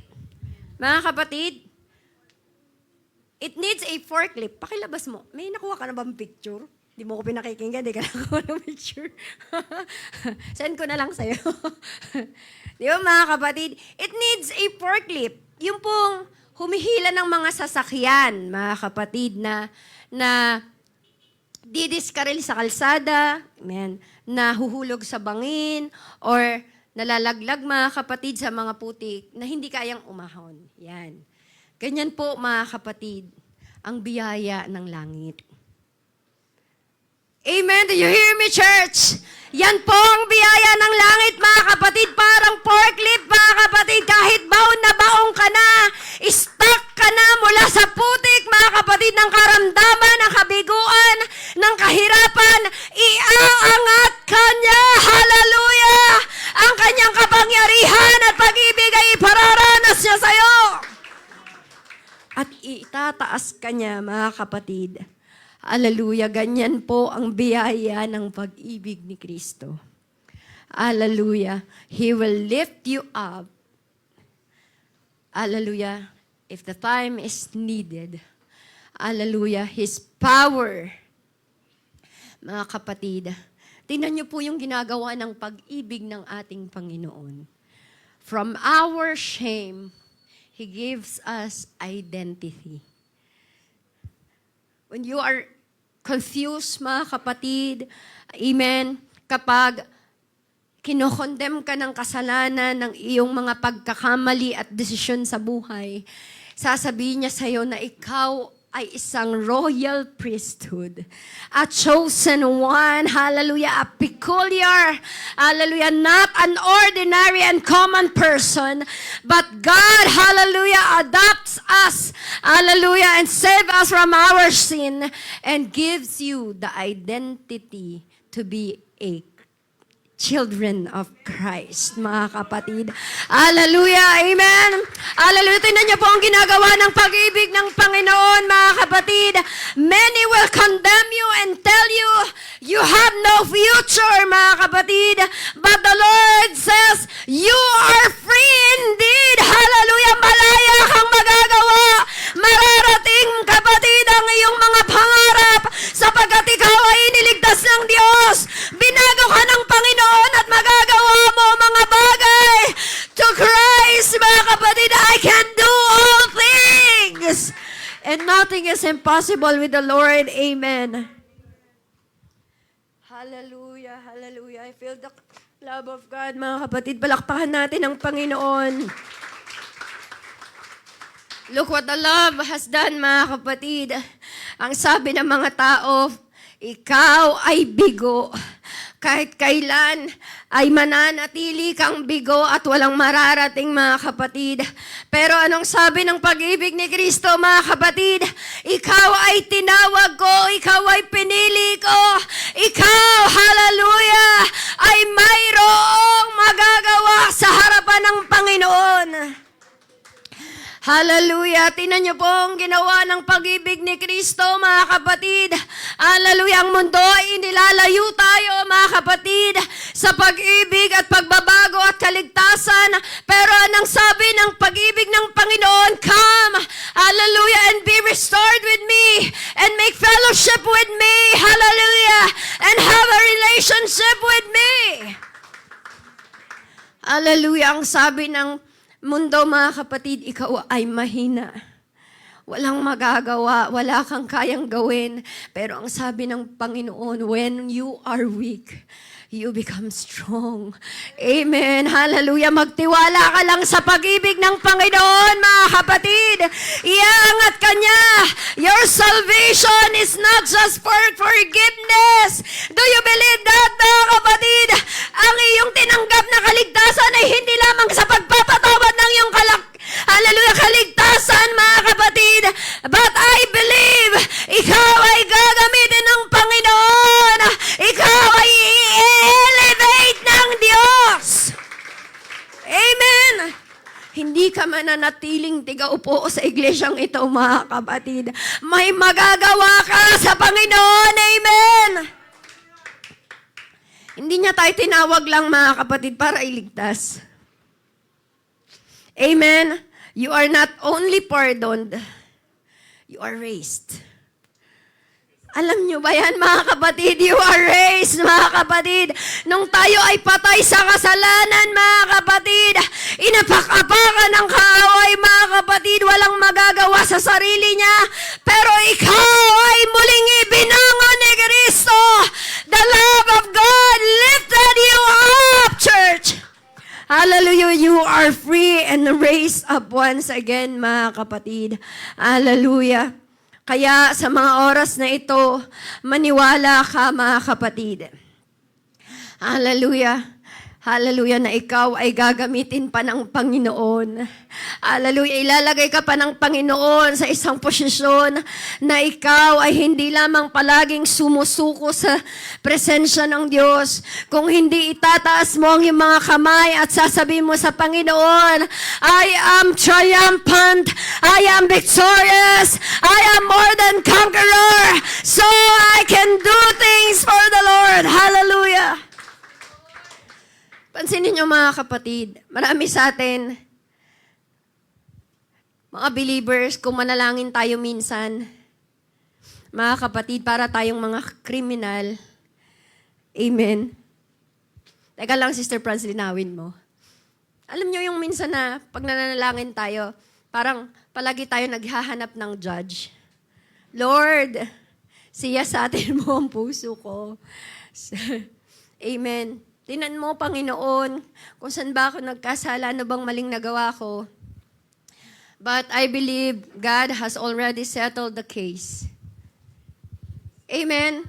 Mga kapatid, it needs a forklift. Pakilabas mo. May nakuha ka na bang picture? Di mo ko pinakikinggan, di ka nakuha ng picture. Send ko na lang sa'yo. Di ba, mga kapatid? It needs a forklift. Yung pong humihila ng mga sasakyan, mga kapatid, na didiskaril sa kalsada, amen, nahuhulog sa bangin, or nalalaglag, mga kapatid, sa mga putik na hindi kayang umahon. Yan. Ganyan po, mga kapatid, ang biyaya ng langit. Amen. Do you hear me, church? Yan po ang biyaya ng langit, mga kapatid. Parang forklift, mga kapatid. Kahit baon na baon ka na, stuck ka na mula sa putik, mga kapatid, ng karamdaman, ng kabiguan, ng kahirapan, iaangat ka niya. Hallelujah! Ang kanyang kapangyarihan at pag-ibig ay ipararanas niya sa'yo. At itataas ka niya, mga kapatid. Hallelujah, ganyan po ang biyaya ng pag-ibig ni Kristo. Hallelujah, He will lift you up. Hallelujah, if the time is needed. Hallelujah, His power. Mga kapatid, tingnan niyo po yung ginagawa ng pag-ibig ng ating Panginoon. From our shame, He gives us identity. When you are confused, mga kapatid, amen, kapag kinokondem ka ng kasalanan ng iyong mga pagkakamali at desisyon sa buhay, sasabihin niya sa'yo na ikaw ay isang royal priesthood, a chosen one, hallelujah, a peculiar, hallelujah, not an ordinary and common person, but God, hallelujah, adopts us, hallelujah, and save us from our sin, and gives you the identity to be a children of Christ, mga kapatid. Hallelujah, amen. Hallelujah, tingnan niyo po ang ginagawa ng pag-ibig ng Panginoon, mga kapatid. Many will condemn you and tell you, you have no future, mga kapatid. But the Lord says, you are free indeed. Hallelujah, malaya kang magagawa. Mararating, kapatid, ang iyong mga pangarap sapagkat ikaw ay iniligtas ng Diyos. Binago ka ng Panginoon at magagawa mo mga bagay to Christ, mga kapatid. I can do all things. And nothing is impossible with the Lord. Amen. Hallelujah, hallelujah. I feel the love of God, mga kapatid. Palakpakan natin ang Panginoon. Look what the love has done, mga kapatid. Ang sabi ng mga tao, ikaw ay bigo. Kahit kailan ay mananatili kang bigo at walang mararating, mga kapatid. Pero anong sabi ng pag-ibig ni Kristo, mga kapatid? Ikaw ay tinawag ko, ikaw ay pinili ko, ikaw, hallelujah, ay mayroong magagawa sa harapan ng Panginoon. Hallelujah. Tingnan niyo po ang ginawa ng pag-ibig ni Kristo, mga kapatid. Hallelujah. Ang mundo ay inilalayo tayo, mga kapatid, sa pag-ibig at pagbabago at kaligtasan. Pero anong sabi ng pag-ibig ng Panginoon? Come, hallelujah, and be restored with me and make fellowship with me. Hallelujah. And have a relationship with me. Hallelujah. Ang sabi ng mundo, mga kapatid, ikaw ay mahina. Walang magagawa, wala kang kayang gawin. Pero ang sabi ng Panginoon, when you are weak, you become strong. Amen. Hallelujah. Magtiwala ka lang sa pag-ibig ng Panginoon, mga kapatid. Iangat ka niya. Your salvation is not just for forgiveness. Do you believe that, mga kapatid? Ang iyong tinanggap na kaligtasan ay hindi lamang sa pagpapatawad ng iyong hallelujah, kaligtasan, mga kapatid. But I believe, ikaw ay gagamitin ng Panginoon. Ikaw ay i-elevate ng Diyos. Amen. Hindi ka mananatiling tigaupo sa iglesyang ito, mga kapatid. May magagawa ka sa Panginoon. Amen. Hindi niya tayo tinawag lang, mga kapatid, para iligtas. Amen. You are not only pardoned, you are raised. Alam nyo ba yan, mga kapatid? You are raised, mga kapatid. Nung tayo ay patay sa kasalanan, mga kapatid, inapak-apakan ng kaaway, mga kapatid, walang magagawa sa sarili niya. Pero ikaw ay muling ibinangon ni Kristo. The love of God lifted you up, church. Hallelujah, you are free and raised up once again, mga kapatid. Hallelujah. Kaya sa mga oras na ito, maniwala ka mga kapatid. Hallelujah. Hallelujah na ikaw ay gagamitin pa ng Panginoon. Hallelujah, ilalagay ka pa ng Panginoon sa isang posisyon na ikaw ay hindi lamang palaging sumusuko sa presensya ng Diyos. Kung hindi itataas mo ang iyong mga kamay at sasabihin mo sa Panginoon, I am triumphant, I am victorious, I am more than conqueror, so I can do things for the Lord. Hallelujah. Pansinin niyo mga kapatid, marami sa atin, mga believers, kung manalangin tayo minsan, mga kapatid, para tayong mga kriminal. Amen. Teka lang, Sister Franz, linawin mo. Alam niyo yung minsan na pag nananalangin tayo, parang palagi tayo naghahanap ng judge. Lord, siya sa atin mo ang puso ko. Amen. Tinan mo, Panginoon, kung saan ba ako nagkasala, ano bang maling nagawa ko. But I believe God has already settled the case. Amen.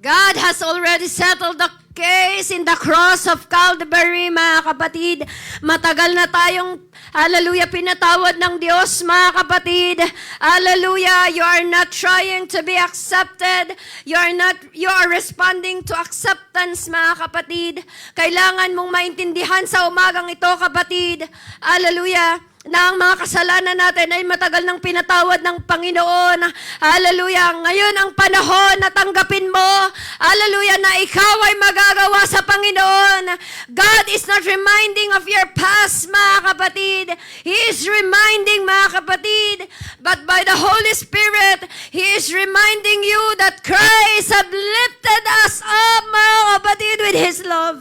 God has already settled the case in the cross of Calvary, mga kapatid. Matagal na tayong, hallelujah, pinatawad ng Diyos, mga kapatid. Hallelujah, you are not trying to be accepted. You are responding to acceptance, mga kapatid. Kailangan mong maintindihan sa umagang ito, kapatid. Hallelujah, na ang mga kasalanan natin ay matagal nang pinatawad ng Panginoon. Hallelujah. Ngayon ang panahon na tanggapin mo, hallelujah, na ikaw ay magagawa sa Panginoon. God is not reminding of your past, mga kapatid. He is reminding, mga kapatid, but by the Holy Spirit, He is reminding you that Christ have lifted us up, mga kapatid, with His love.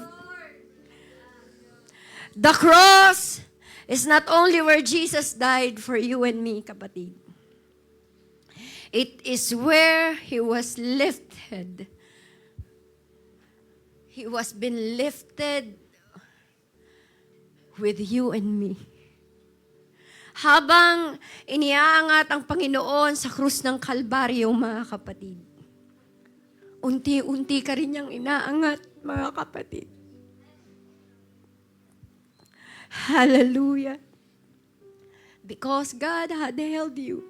The cross is not only where Jesus died for you and me, kapatid. It is where He was lifted. He was been lifted with you and me. Habang iniaangat ang Panginoon sa krus ng Kalbaryo, mga kapatid, unti-unti ka rin niyang inaangat, mga kapatid. Hallelujah. Because God had held you.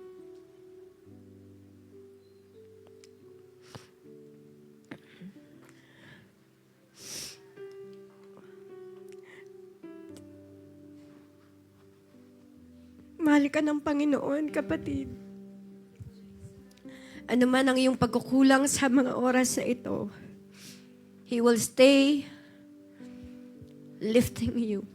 Mahal ka ng Panginoon, kapatid. Ano man ang iyong pagkukulang sa mga oras na ito, He will stay lifting you.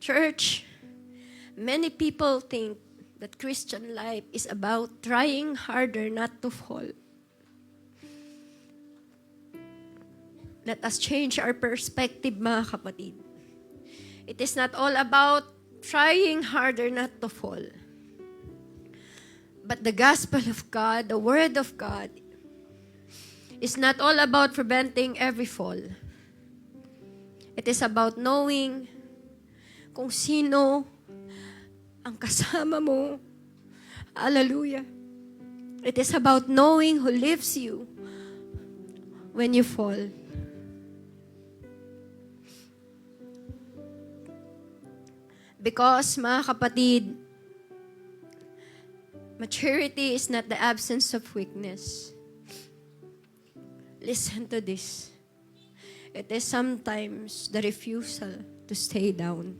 Church, many people think that Christian life is about trying harder not to fall. Let us change our perspective, mga kapatid. It is not all about trying harder not to fall. But the gospel of God, the word of God, is not all about preventing every fall. It is about knowing kung sino ang kasama mo. Hallelujah. It is about knowing who lifts you when you fall. Because, mga kapatid, maturity is not the absence of weakness. Listen to this. It is sometimes the refusal to stay down.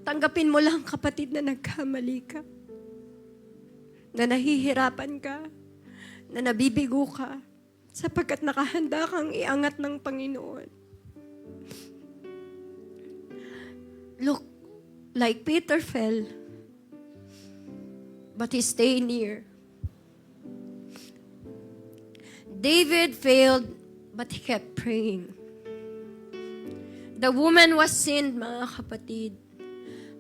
Tanggapin mo lang, kapatid, na nagkamali ka, na nahihirapan ka, na nabibigo ka, sapagkat nakahanda kang iangat ng Panginoon. Look, like Peter fell, but he stayed near. David failed, but he kept praying. The woman was sinned, mga kapatid,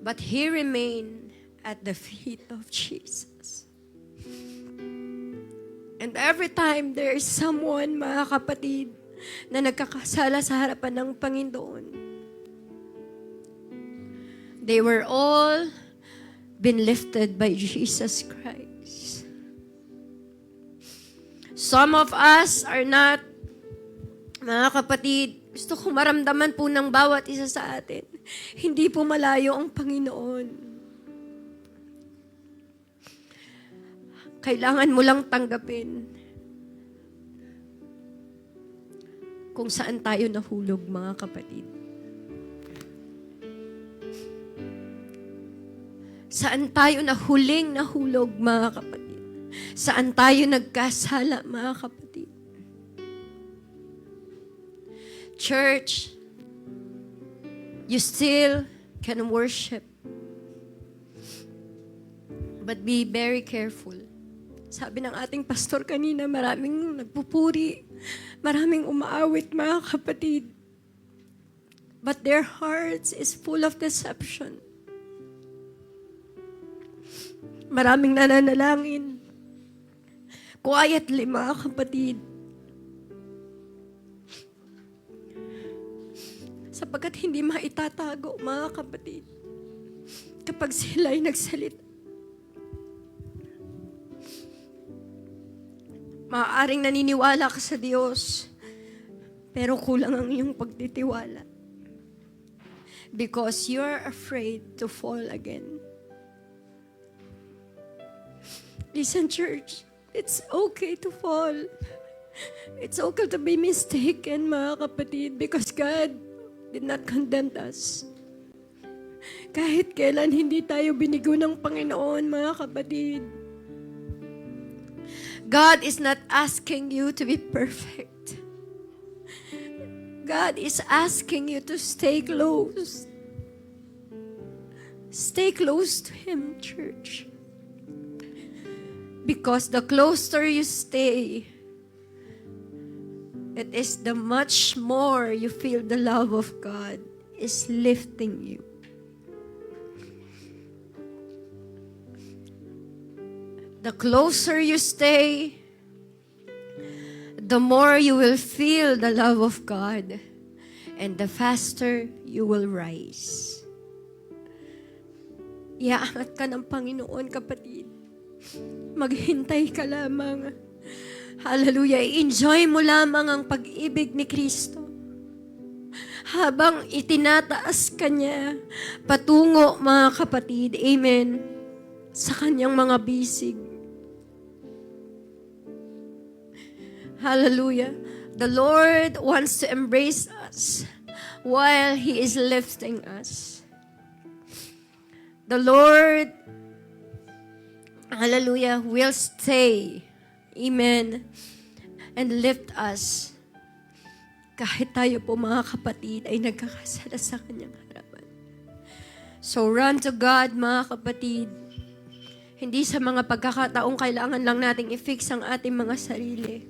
but he remained at the feet of Jesus. And every time there is someone, mga kapatid, na nagkakasala sa harapan ng Panginoon, They were all been lifted by Jesus Christ. Some of us are not, mga kapatid, gusto ko maramdaman po ng bawat isa sa atin, hindi po malayo ang Panginoon. Kailangan mo lang tanggapin kung saan tayo nahulog, mga kapatid. Saan tayo nahuling nahulog, mga kapatid? Saan tayo nagkasala, mga kapatid? Church, you still can worship. But be very careful. Sabi ng ating pastor kanina, maraming nagpupuri, maraming umaawit, mga kapatid. But their hearts is full of deception. Maraming nananalangin. Quietly, mga kapatid. Sapagkat hindi maitatago, mga kapatid, kapag sila'y nagsalita. Maaaring naniniwala ka sa Diyos, pero kulang ang iyong pagtitiwala. Because you're afraid to fall again. Listen, church, it's okay to fall. It's okay to be mistaken, mga kapatid, because God did not condemn us. Kahit kailan hindi tayo binigo ng Panginoon, mga kapatid. God is not asking you to be perfect. God is asking you to stay close. Stay close to Him, church. Because the closer you stay, it is the much more you feel the love of God is lifting you. The closer you stay, the more you will feel the love of God, and the faster you will rise. Iaangat ka ng Panginoon, kapatid. Maghintay ka lamang. Hallelujah. Enjoy mo lamang ang pag-ibig ni Kristo. Habang itinataas ka niya, patungo, mga kapatid, amen, sa kanyang mga bisig. Hallelujah. The Lord wants to embrace us while He is lifting us. The Lord, hallelujah, will stay, amen, and lift us kahit tayo po, mga kapatid, ay nagkakasala sa kanyang harapan. So run to God, mga kapatid. Hindi sa mga pagkakataong kailangan lang nating i-fix ang ating mga sarili.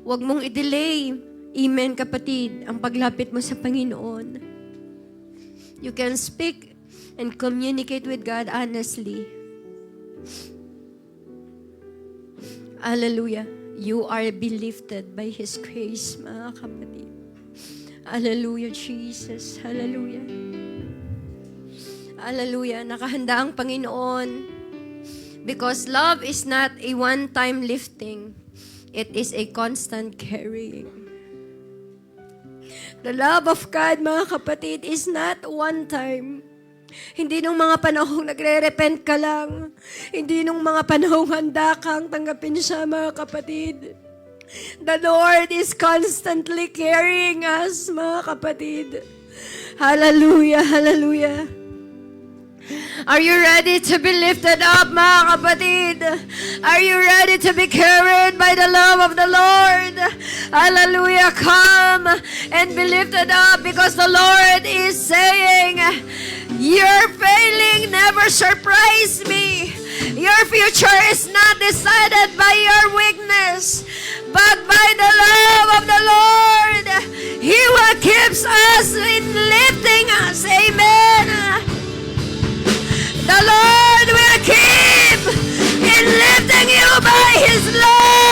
Huwag mong i-delay, amen, kapatid, ang paglapit mo sa Panginoon. You can speak and communicate with God honestly. Hallelujah. You are be lifted by His grace, mga kapatid. Hallelujah, Jesus. Hallelujah. Hallelujah. Nakahanda ang Panginoon. Because love is not a one-time lifting. It is a constant carrying. The love of God, mga kapatid, is not one time. Hindi nung mga panahong nagre-repent ka lang. Hindi nung mga panahong handa kang tanggapin siya, mga kapatid. The Lord is constantly carrying us, mga kapatid. Hallelujah, hallelujah. Are you ready to be lifted up, mga kapatid? Are you ready to be carried by the love of the Lord? Hallelujah. Come and be lifted up because the Lord is saying, your failing never surprised me. Your future is not decided by your weakness, but by the love of the Lord. He will keep us in lifting us. Amen. The Lord will keep in lifting you by His love.